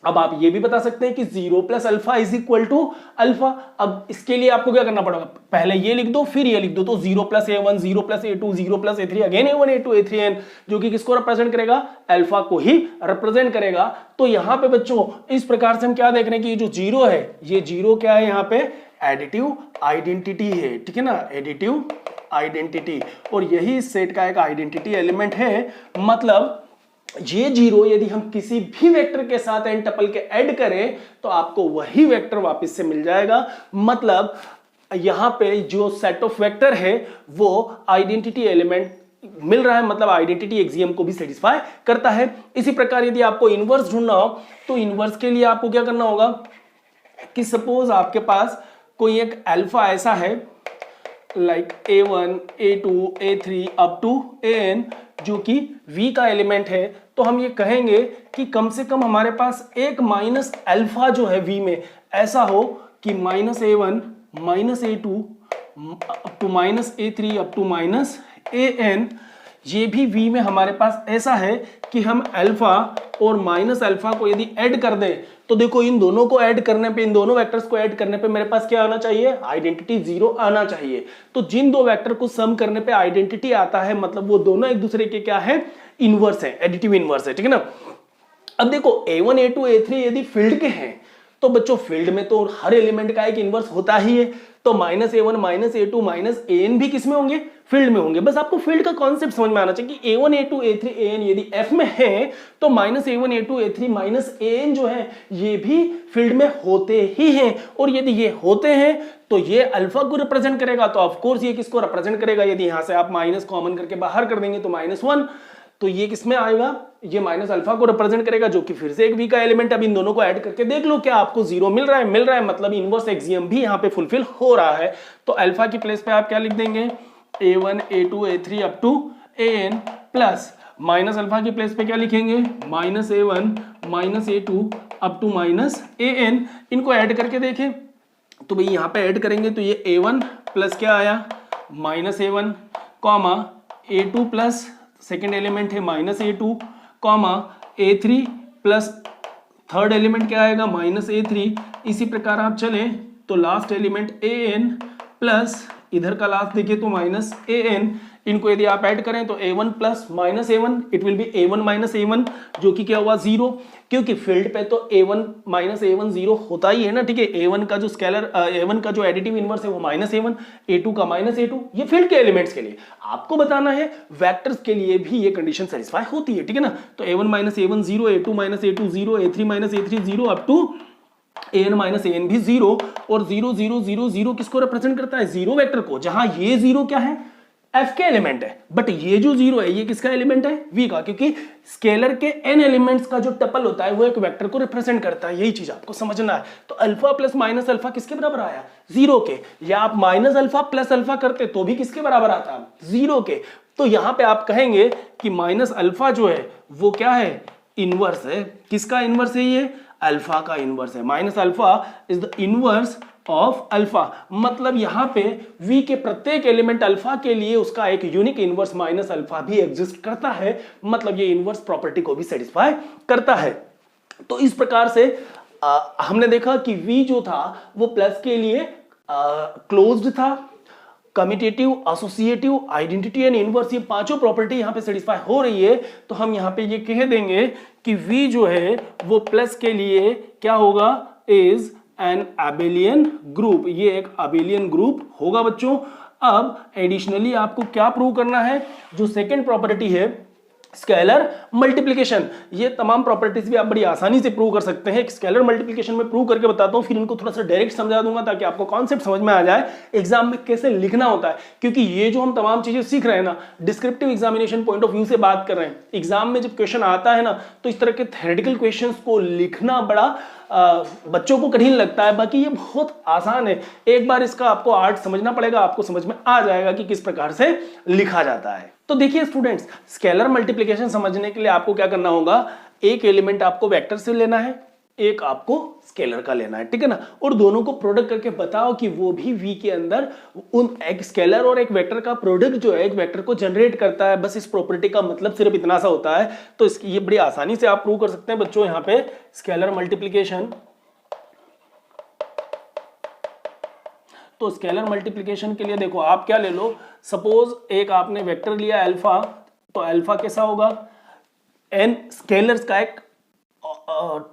अब आप ये भी बता सकते हैं कि 0 plus alpha is equal to alpha. अब इसके लिए आपको क्या करना पड़ेगा, पहले ये लिख दो फिर ये लिख दो। तो 0 plus A1 0 plus A2 0 plus A3 again A1 A2 A3 N, जो कि किसको रिप्रेजेंट करेगा, अल्फा को ही रिप्रेजेंट करेगा। तो यहां पे बच्चों इस प्रकार से हम क्या देख रहे हैं कि ये जो जीरो है, ये जीरो क्या है, यहाँ पे एडिटिव आइडेंटिटी है, ठीक है ना, एडिटिव आइडेंटिटी। और यही इस सेट का एक आइडेंटिटी एलिमेंट है। मतलब ये जीरो यदि हम किसी भी वेक्टर के साथ एन टपल के ऐड करें तो आपको वही वेक्टर वापस से मिल जाएगा। मतलब यहां पे जो सेट ऑफ वेक्टर है वो आइडेंटिटी एलिमेंट मिल रहा है, मतलब आइडेंटिटी एक्सियम को भी सेटिस्फाई करता है। इसी प्रकार यदि आपको इनवर्स ढूंढना हो तो इनवर्स के लिए आपको क्या करना होगा कि सपोज आपके पास कोई एक अल्फा ऐसा है like A1 A2 A3 up to AN, जो कि V का एलिमेंट है। तो हम ये कहेंगे कि कम से कम हमारे पास एक माइनस अल्फा जो है V में ऐसा हो कि minus A1 minus A2 up to minus A3 up to minus AN, ये भी V में हमारे पास ऐसा है कि हम अल्फा और माइनस अल्फा को यदि ऐड कर दें, तो देखो इन दोनों को ऐड करने पे, इन दोनों वेक्टर्स को ऐड करने पे मेरे पास क्या आना चाहिए, आइडेंटिटी 0 आना चाहिए। तो जिन दो वेक्टर को सम करने पे आइडेंटिटी आता है, मतलब वो दोनों एक दूसरे के क्या है, इनवर्स है, एडिटिव इनवर्स है, ठीक है ना। अब देखो A1 A2 A3 यदि फील्ड के हैं तो बच्चों फील्ड में तो हर एलिमेंट का एक इनवर्स होता ही है। तो minus A1 minus A2 minus AN भी किसमें होंगे, फील्ड में होंगे। बस आपको फील्ड का कॉन्सेप्ट समझ में आना चाहिए कि A1 A2 A3 AN यदि F में है तो minus A1 A2 A3 minus AN जो है ये भी फील्ड में होते ही हैं। और यदि ये होते हैं तो ये अल्फा को रिप्रेजेंट करेगा, तो ऑफकोर्स ये किसको रिप्रेजेंट करेगा, यदि यहां से आप माइनस कॉमन करके बाहर कर देंगे तो -1, तो ये किसमें आएगा, ये माइनस अल्फा को रिप्रेजेंट करेगा, जो कि फिर से एक V का एलिमेंट। अब इन दोनों को ऐड करके देख लो क्या आपको 0 मिल रहा है, मतलब इनवर्स एक्सियम भी यहाँ पे फुलफिल हो रहा है। तो अल्फा की प्लेस पे आप क्या लिख देंगे, A1 A2 A3 up to AN, plus minus alpha की प्लेस पे क्या लिखेंगे, minus A1 minus A2 up to minus AN। इनको ऐड करके देखें तो भाई यहाँ पे ऐड करेंगे तो ये A1 प्लस क्या आया, minus A1 comma A2 plus second element है minus A2 comma A3 plus third element क्या आएगा, माइनस A3। इसी प्रकार आप चलें तो लास्ट एलिमेंट AN प्लस इधर का लास्ट देखिए तो माइनस AN। इनको यदि आप ऐड करें तो A1 plus minus A1 it will B A1 minus A1, जो कि क्या हुआ 0, क्योंकि फील्ड पे तो A1 माइनस A1 0 होता ही है ना, ठीक है। A1 का जो स्केलर A1 का जो एडिटिव इनवर्स है वो माइनस A1, A2 का माइनस A2, ये फील्ड के एलिमेंट्स के लिए। आपको बताना है वेक्टर्स के लिए भी ये कंडीशन सेटिस्फाई होती है, ठीक है ना। तो A1 minus A1 0, A2 minus A2 0, A3 minus A3 0 up to AN minus AN भी 0। और 0 0 0 0 किसको रिप्रेजेंट करता है, 0 वेक्टर को, जहां ये 0 क्या है, F के एलिमेंट है। बट ये जो 0 है ये किसका एलिमेंट है, V का, क्योंकि स्केलर के n एलिमेंट्स का जो टपल होता है वो एक वेक्टर को रिप्रेजेंट करता है। यही चीज आपको समझना है। तो अल्फा प्लस माइनस अल्फा किसके बराबर आया, 0 के। या आप माइनस अल्फा प्लस अल्फा करते तो भी किसके बराबर आता है, 0 के। तो यहां पे आप कहेंगे कि माइनस अल्फा जो है वो क्या है, इनवर्स है। किसका इनवर्स है ये, अल्फा का इनवर्स है। Minus alpha is the inverse of alpha, मतलब यहां पे v के प्रत्येक एलिमेंट अल्फा के लिए उसका एक यूनिक इनवर्स माइनस अल्फा भी एग्जिस्ट करता है, मतलब ये इनवर्स प्रॉपर्टी को भी सेटिस्फाई करता है। तो इस प्रकार से हमने देखा कि v जो था वो प्लस के लिए क्लोज्ड था, commutative, associative, identity and inverse, ये पांचों प्रॉपर्टी यहां पे सेटिस्फाई हो रही है। तो हम यहां पे ये कह देंगे कि v जो है वो प्लस के लिए क्या होगा, इज एन अबेलियन ग्रुप, ये एक अबेलियन ग्रुप होगा बच्चों। अब एडिशनली आपको क्या प्रूव करना है, जो सेकेंड प्रॉपर्टी है स्केलर मल्टीप्लिकेशन, ये तमाम प्रॉपर्टीज भी आप बड़ी आसानी से प्रूव कर सकते हैं। स्केलर मल्टीप्लिकेशन में प्रूव करके बताता हूं, फिर इनको थोड़ा सा डायरेक्ट समझा दूंगा ताकि आपको कॉन्सेप्ट समझ में आ जाए एग्जाम में कैसे लिखना होता है। क्योंकि ये जो हम तमाम चीजें सीख रहे हैं ना, descriptive examination point of view से बात कर रहे हैं। एग्जाम में जब क्वेश्चन आता है ना, तो इस तरह के थ्योरेटिकल क्वेश्चंस को लिखना बड़ा बच्चों को कठिन लगता है, बाकी ये बहुत आसान है। एक बार इसका आपको आर्ट समझना पड़ेगा, आपको समझ में आ जाएगा कि किस प्रकार से लिखा जाता है। तो देखिए स्टूडेंट्स, स्केलर मल्टीप्लिकेशन समझने के लिए आपको क्या करना होगा, एक एलिमेंट आपको वेक्टर से लेना है, एक आपको स्केलर का लेना है, ठीक है ना, और दोनों को प्रोडक्ट करके बताओ कि वो भी v के अंदर उन एक स्केलर और एक वेक्टर का प्रोडक्ट जो है एक वेक्टर को जनरेट करता है। बस इस प्रॉपर्टी का मतलब सिर्फ इतना सा होता है। तो इसकी ये बड़ी आसानी से आप प्रूव कर सकते हैं बच्चों। यहां पे स्केलर मल्टीप्लिकेशन, तो स्केलर मल्टीप्लिकेशन के लिए देखो आप क्या ले लो, सपोज एक आपने वेक्टर लिया अल्फा, तो अल्फा कैसा होगा, n स्केलर्स का एक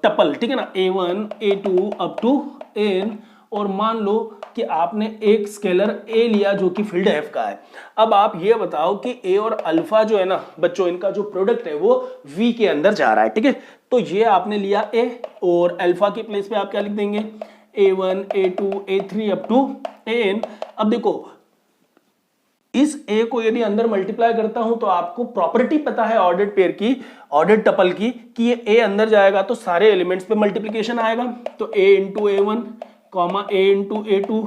टपल, ठीक है ना, a1 a2 up to n, और मान लो कि आपने एक स्केलर a लिया जो कि फील्ड f का है। अब आप ये बताओ कि a और अल्फा जो है ना बच्चों, इनका जो प्रोडक्ट है वो v के अंदर जा रहा है, ठीक है। तो ये आपने लिया a, और अल्फा के प्लेस पे आप क्या लिख देंगे, a1 a2 a3 up to an। अब देखो इस a को यदि अंदर मल्टीप्लाई करता हूं तो आपको प्रॉपर्टी पता है ऑर्डर्ड पेयर की, ऑर्डर्ड टपल की, कि ये a अंदर जाएगा तो सारे एलिमेंट्स पे मल्टीप्लिकेशन आएगा। तो a into a1 comma a into a2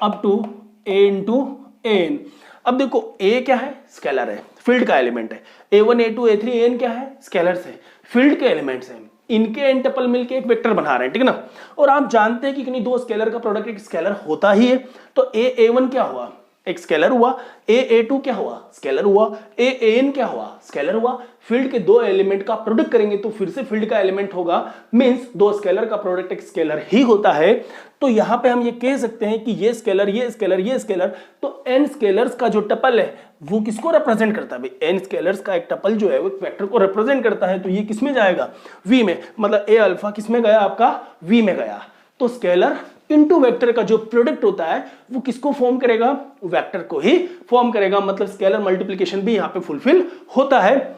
up to a into an। अब देखो a क्या है, स्केलर है, फील्ड का एलिमेंट है। a1 a2 a3 an क्या है, स्केलर्स है, फील्ड के एलिमेंट्स हैं। इनके एन टपल मिलके एक वेक्टर बना रहे हैं, ठीक है ना। और आप जानते हैं कि नहीं, दो स्केलर का प्रोडक्ट एक स्केलर होता ही है। तो a1 क्या हुआ, एक स्केलर हुआ, a2 क्या हुआ, स्केलर हुआ, an क्या हुआ, स्केलर हुआ। फील्ड के दो एलिमेंट का प्रोडक्ट करेंगे तो फिर से फील्ड का एलिमेंट होगा, मींस दो स्केलर का प्रोडक्ट एक स्केलर ही होता है। तो यहां पे हम ये कह सकते हैं कि ये स्केलर ये स्केलर ये स्केलर, तो n स्केलर्स का जो टपल है वो किसको रिप्रेजेंट करता है भाई, n स्केलर्स का एक टपल जो है वो एक वेक्टर को रिप्रेजेंट करता है। तो ये किसमें जाएगा, v में, मतलब a अल्फा किसमें गया आपका, v में गया। तो स्केलर इनटू वेक्टर का जो प्रोडक्ट होता है वो किसको फॉर्म करेगा, वेक्टर को ही फॉर्म करेगा, मतलब स्केलर मल्टीप्लिकेशन भी यहां पे फुलफिल होता है।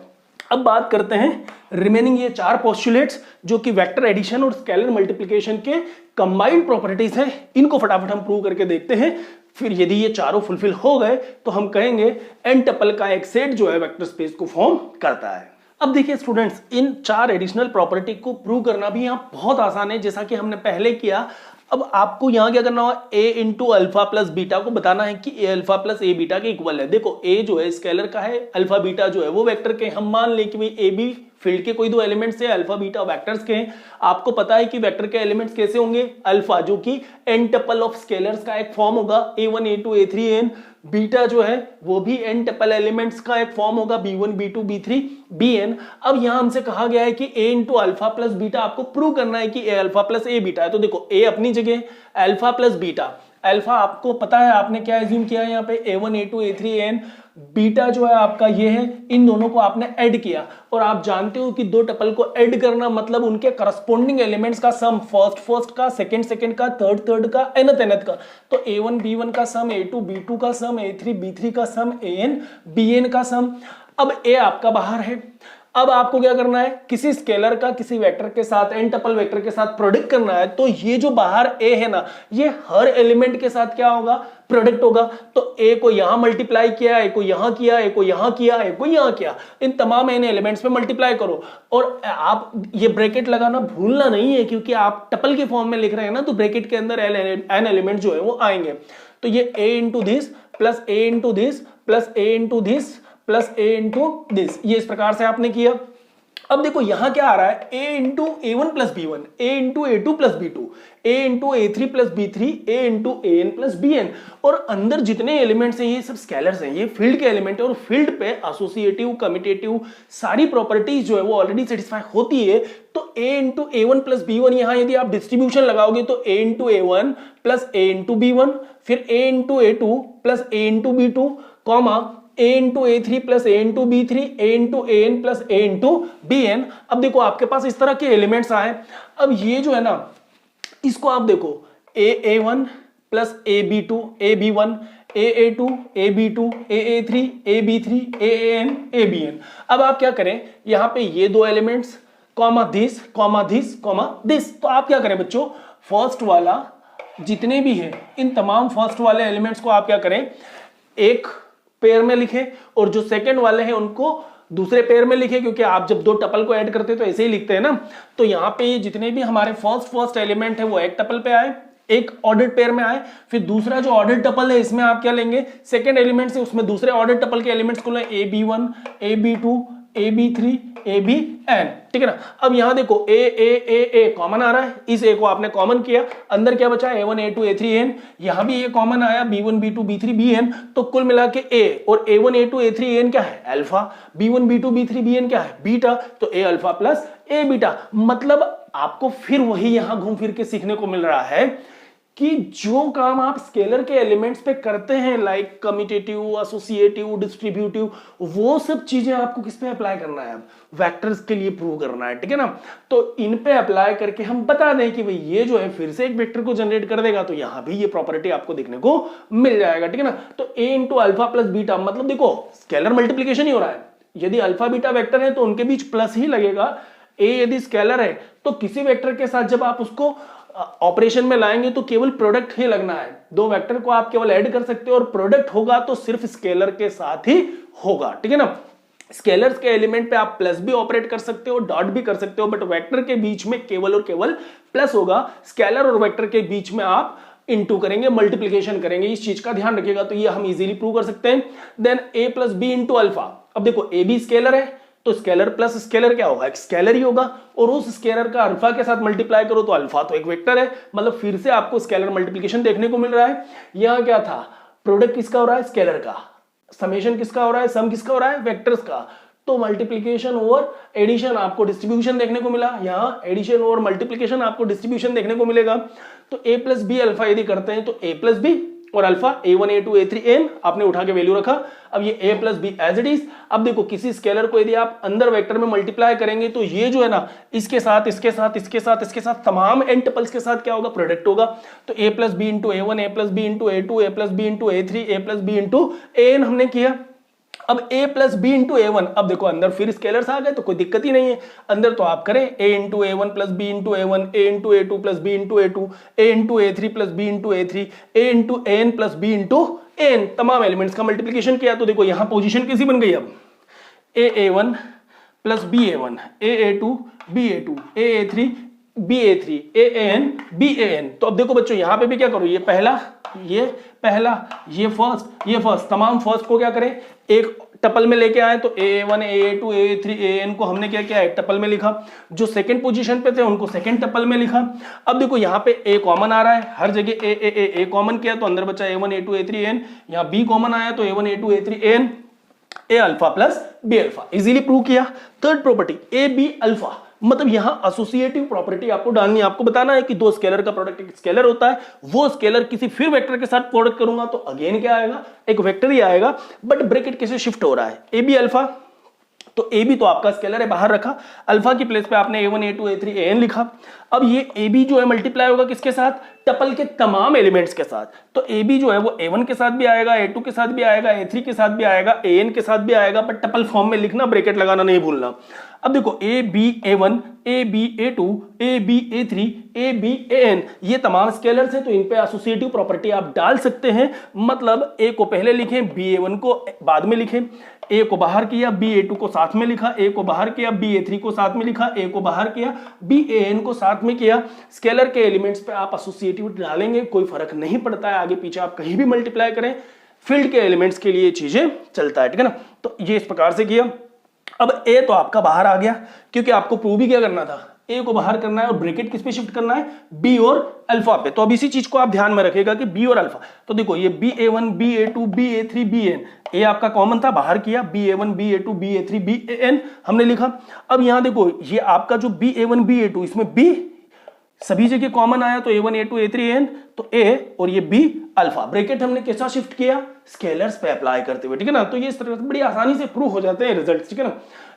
अब बात करते हैं रिमेनिंग ये चार पोस्टुलेट्स जो कि वेक्टर एडिशन और स्केलर मल्टीप्लिकेशन के कंबाइंड प्रॉपर्टीज हैं, इनको फटाफट हम प्रूव करके देखते हैं। फिर यदि ये चारों फुलफिल हो गए तो हम कहेंगे n टपल का एक सेट जो है वेक्टर स्पेस को फॉर्म करता है। अब देखिए स्टूडेंट्स, इन चार एडिशनल प्रॉपर्टी को प्रूव करना भी यहाँ बहुत आसान है, जैसा कि हमने पहले किया। अब आपको यहां क्या करना होगा, a into alpha plus beta को बताना है कि a alpha plus a beta के इक्वल है। देखो a जो है स्केलर का है, अल्फा बीटा जो है वो वेक्टर के। हम मान लें कि भाई a b फील्ड के कोई दो एलिमेंट्स है, अल्फा बीटा वेक्टर्स के हैं। आपको पता है कि वेक्टर के एलिमेंट्स कैसे होंगे, अल्फा जो कि n टपल ऑफ स्केलर्स का एक फॉर्म होगा, a1 a2 a3 an। Beta जो है वो भी n टपल एलिमेंट्स का एक फॉर्म होगा, b1 b2 b3 bn। अब यहां हमसे कहा गया है कि a into alpha plus beta आपको प्रूव करना है कि a alpha plus a beta है। तो देखो a अपनी जगह, अल्फा प्लस बीटा, अल्फा आपको पता है आपने क्या एज्यूम किया है यहाँ पे, a1 a2 a3 an। Beta जो है आपका ये है, इन दोनों को आपने ऐड किया, और आप जानते हो कि दो टपल को ऐड करना मतलब उनके करस्पॉन्डिंग एलिमेंट्स का सम, फर्स्ट का, सेकंड का, थर्ड का, nth का। तो a1 b1 का सम, a2 b2 का सम, a3 b3 का सम, an bn का सम। अब a आपका बाहर है। अब आपको क्या करना है, किसी स्केलर का किसी वेक्टर के साथ, n टपल वेक्टर के साथ प्रोडक्ट करना है। तो ये जो बाहर a है ना, ये हर एलिमेंट के साथ क्या होगा, प्रोडक्ट होगा। तो a को यहां मल्टीप्लाई किया, a को यहां किया, a को यहां किया, a को यहां किया, इन तमाम n एलिमेंट्स पे मल्टीप्लाई करो। और आप ये ब्रैकेट लगाना भूलना नहीं है, क्योंकि आप टपल के फॉर्म में लिख रहे हैं ना, तो ब्रैकेट के अंदर n एलिमेंट जो है वो आएंगे। तो ये a into this plus a into this plus a into this plus a into this, ये इस प्रकार से आपने किया। अब देखो यहां क्या आ रहा है, a into a one plus b one, a into a two plus b two, a into a three plus b three, a into a n plus b n. और अंदर जितने एलिमेंट्स हैं ये सब स्केलर्स हैं, ये फील्ड के element है, और फील्ड पे एसोसिएटिव कम्यूटेटिव सारी प्रॉपर्टीज जो है वो ऑलरेडी सेटिस्फाई होती है। तो a into a one plus b one, यहां यदि आप डिस्ट्रीब्यूशन लगाओगे तो a into a one plus a into b one, फिर a into a two plus a into b two, comma a into a three plus a into b three, a into a n plus a into b n. अब देखो आपके पास इस तरह के elements आए। अब ये जो है ना, इसको आप देखो a one plus a b two, a b one, a two, a b two, a three, a b three, a n, a b n. अब आप क्या करें, यहां पे ये दो elements, comma this, comma this, comma this. तो आप क्या करें बच्चों, फर्स्ट वाला जितने भी हैं इन तमाम फर्स्ट वाले एलिमेंट्स को आप क्या करें, एक पेयर में लिखें, और जो सेकंड वाले हैं उनको दूसरे पेयर में लिखें, क्योंकि आप जब दो टपल को ऐड करते हैं तो ऐसे ही लिखते हैं ना। तो यहां पे ये जितने भी हमारे फर्स्ट एलिमेंट है वो एक टपल पे आए, एक ऑर्डर्ड पेयर में आए, फिर दूसरा जो ऑर्डर्ड टपल है इसमें आप क्या लेंगे, सेकंड एलिमेंट से उसमें दूसरे ऑर्डर्ड टपल के एलिमेंट्स को लें, a b one, a b two, a b three, a b n, ठीक है ना। अब यहां देखो ए कॉमन आ रहा है, इस ए को आपने कॉमन किया, अंदर क्या बचा, a one, a two, a three, n, यहां भी ए कॉमन आया, b one, b two, b three, b n. तो कुल मिला के ए, और a one, a two, a three, n क्या है, alpha, b one, b two, b three, b n क्या है, बीटा। तो a alpha plus a beta. मतलब आपको फिर वही यहां घूम फिर के सीखने को मिल रहा है कि जो काम आप स्केलर के एलिमेंट्स पे करते हैं, लाइक कम्यूटेटिव, एसोसिएटिव, डिस्ट्रीब्यूटिव, वो सब चीजें आपको किस पे अप्लाई करना है, वेक्टर्स के लिए प्रूव करना है, ठीक है ना। तो इन पे अप्लाई करके हम बता दें कि भाई ये जो है फिर से एक वेक्टर को जनरेट कर देगा, तो यहां भी ये प्रॉपर्टी आपको देखने को मिल जाएगा, ठीक है ना। तो ए इंटू अल्फा प्लस बीटा, मतलब देखो स्केलर मल्टीप्लीकेशन ही हो रहा है। यदि अल्फा बीटा वेक्टर है तो उनके बीच प्लस ही लगेगा। ए यदि स्केलर है तो किसी वेक्टर के साथ जब आप उसको ऑपरेशन में लाएंगे तो केवल प्रोडक्ट ही लगना है, दो वेक्टर को आप केवल ऐड कर सकते हो, और प्रोडक्ट होगा तो सिर्फ स्केलर के साथ ही होगा, ठीक है ना। स्केलर्स के एलिमेंट पे आप प्लस भी ऑपरेट कर सकते हो, डॉट भी कर सकते हो, बट वेक्टर के बीच में केवल और केवल प्लस होगा। स्केलर और वेक्टर के बीच में आप इंटू करेंगे, मल्टीप्लीकेशन करेंगे, इस चीज का ध्यान रखिएगा। तो ये हम इजीली प्रूव कर सकते हैं। देन ए प्लस बी इंटू अल्फा। अब देखो ए बी स्केलर है तो स्केलर प्लस स्केलर क्या होगा, एक स्केलर ही होगा, और उस स्केलर का अल्फा के साथ मल्टीप्लाई करो तो अल्फा तो एक वेक्टर है। मतलब फिर से आपको स्केलर मल्टीप्लिकेशन देखने को मिल रहा है। यहां क्या था, प्रोडक्ट किसका हो रहा है, स्केलर का, समेशन किसका हो रहा है, सम किसका हो रहा है, वेक्टर्स का। तो मल्टीप्लिकेशन और एडिशन आपको डिस्ट्रीब्यूशन देखने को मिला, यहां एडिशन और मल्टीप्लिकेशन आपको डिस्ट्रीब्यूशन देखने को मिलेगा। तो ए प्लस बी अल्फा यदि करते हैं तो ए प्लस बी और alpha a one, a two, a three, n आपने उठा के वैल्यू रखा। अब ये a plus b as it is. अब देखो किसी स्केलर को यदि आप अंदर वेक्टर में मल्टीप्लाई करेंगे तो ये जो है ना, इसके साथ इसके साथ इसके साथ इसके साथ तमाम एन टपल्स के साथ क्या होगा, प्रोडक्ट होगा। तो a plus b into a one, a plus b into a two, a plus b into a three, a plus b into a n हमने किया। अब a plus b into a one, अब देखो अंदर फिर scalars आ गए तो कोई दिक्कत ही नहीं है। अंदर तो आप करें a into a one plus b into a one, a into a two plus b into a two, a into a three plus b into a three, a into a n plus b into n, तमाम elements का multiplication किया। तो देखो यहां position कैसी बन गई, अब a one plus b a one, a two, b a two, a three, b a three, a n, B a N. तो अब देखो बच्चों यहां पे भी क्या करो, ये पहला, ये फर्स्ट, तमाम फर्स्ट को क्या करें, एक टपल में लेके आए। तो a one, a two, a three, a n को हमने क्या किया, एक टपल में लिखा। जो सेकंड पोजीशन पे थे उनको सेकंड टपल में लिखा। अब देखो यहाँ पे ए कॉमन आ रहा है, हर जगह ए कॉमन किया तो अंदर बचा a one, a two, a three, n. यहाँ बी कॉमन आया तो a one, a two, a three, n, a alpha plus b alpha, easily prove किया। Third property a b alpha, मतलब यहां एसोसिएटिव प्रॉपर्टी आपको डालनी है। आपको बताना है कि दो स्केलर का प्रोडक्ट एक स्केलर होता है, वो स्केलर किसी फिर वेक्टर के साथ प्रोडक्ट करूंगा तो अगेन क्या आएगा, एक वेक्टर ही आएगा, बट ब्रैकेट कैसे शिफ्ट हो रहा है, ए बी अल्फा। तो ए बी तो आपका स्केलर है, बाहर रखा, अल्फा की प्लेस पे आपने a one, a two, a three, a n लिखा। अब ये ए बी जो है मल्टीप्लाई होगा किसके साथ, टपल के तमाम एलिमेंट्स के साथ। तो ए बी जो है वो ए वन के साथ भी आएगा, ए टू के साथ भी आएगा, ए थ्री के साथ भी आएगा, ए एन के साथ भी आएगा, बट टपल फॉर्म में लिखना, ब्रैकेट लगाना नहीं भूलना। अब देखो a b a one, a b a two, a b a three, a b a n, ये तमाम स्केलर्स हैं तो इन पे एसोसिएटिव प्रॉपर्टी आप डाल सकते हैं। मतलब ए को पहले लिखें, बी ए वन को बाद में लिखें, ए को बाहर किया, बी ए टू को साथ में लिखा, ए को बाहर किया, बी ए थ्री को साथ में लिखा, ए को बाहर किया, बी ए एन को साथ में किया। स्केलर के एलिमेंट्स पे आप एसोसिएटिव डालेंगे, कोई फर्क नहीं पड़ता है, आगे पीछे आप कहीं भी मल्टीप्लाई करें, फील्ड के एलिमेंट्स के लिए चीजें चलता है, ठीक है ना। तो ये इस प्रकार से किया। अब ए तो आपका बाहर आ गया, क्योंकि आपको प्रूव ही क्या करना था, ए को बाहर करना है और ब्रैकेट किस पे शिफ्ट करना है, बी और अल्फा पे। तो अब इसी चीज को आप ध्यान में रखिएगा कि बी और अल्फा। तो देखो ये BA1 BA2 BA3 BAN, ए आपका कॉमन था, बाहर किया, BA1 BA2 BA3 BAN हमने लिखा। अब यहां देखो ये आपका जो BA1 BA2, इसमें बी सभी जगह कॉमन आया, तो A1 A2 A3 AN, तो A और ये B अल्फा। ब्रैकेट हमने कैसा शिफ्ट किया, स्केलर्स पे अप्लाई करते हुए, ठीक है ना। तो ये इस तरह से बड़ी आसानी से प्रूव हो जाते हैं रिजल्ट, ठीक है ना।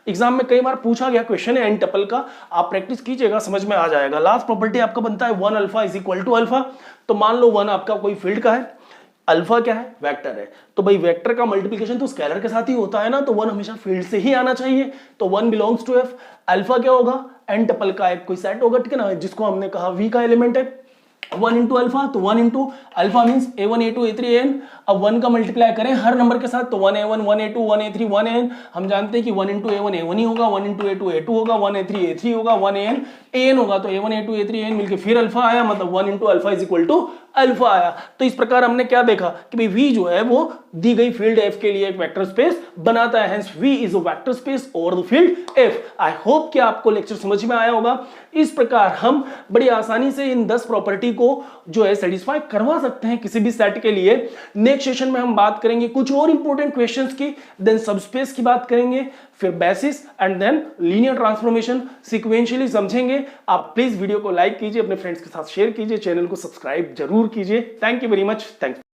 एग्जाम में कई बार पूछा गया क्वेश्चन है एन टपल का, आप प्रैक्टिस कीजिएगा, समझ में आ जाएगा। लास्ट प्रॉपर्टी आपका बनता है 1 alpha is equal to alpha. तो मान लो 1 आपका कोई फील्ड का है, अल्फा क्या है, वेक्टर है, तो भाई वेक्टर का मल्टीप्लिकेशन तो स्केलर के साथ ही होता है ना, तो 1 हमेशा फील्ड से ही आना चाहिए। तो 1 बिलोंग्स टू एफ। अल्फा क्या होगा, एन टपल का एक कोई सेट होगा, ठीक है ना, जिसको हमने कहा वी का एलिमेंट है। 1 इंटू अल्फा, तो 1 into alpha means A1 A2 A3 AN। अब 1 का मल्टीप्लाई करें हर नंबर के साथ, तो 1A1 1A2 1A3 1AN। हम जानते हैं कि 1 इंटू A1 A1 ही होगा, 1 इंटू A2 A2 होगा, 1A3 A3 होगा, 1AN AN होगा। तो A1 A2 A3 AN मिलके फिर अल्फा आया, मतलब 1 into alpha is equal to alpha आया। तो इस प्रकार हमने क्या देखा कि भाई V जो है वो दी गई फील्ड F के लिए एक वेक्टर स्पेस बनाता है, hence V is a vector space over the field F। I hope कि आपको लेक्चर समझ में आया होगा। इस प्रकार हम बड़ी आसानी से इन 10 प्रॉपर्टी को जो है सेटिस्फाई करवा सकते हैं किसी भी सेट के लिए। नेक्स्ट सेशन में हम बात करेंगे कुछ और इंपॉर्टेंट क्वेश्चंस की, देन सबस्पेस की बात करेंगे, फिर basis and then linear transformation sequentially समझेंगे। आप प्लीज वीडियो को लाइक कीजिए, अपने फ्रेंड्स के साथ शेयर कीजिए, चैनल को सब्सक्राइब जरूर कीजिए। Thank you very much, thanks.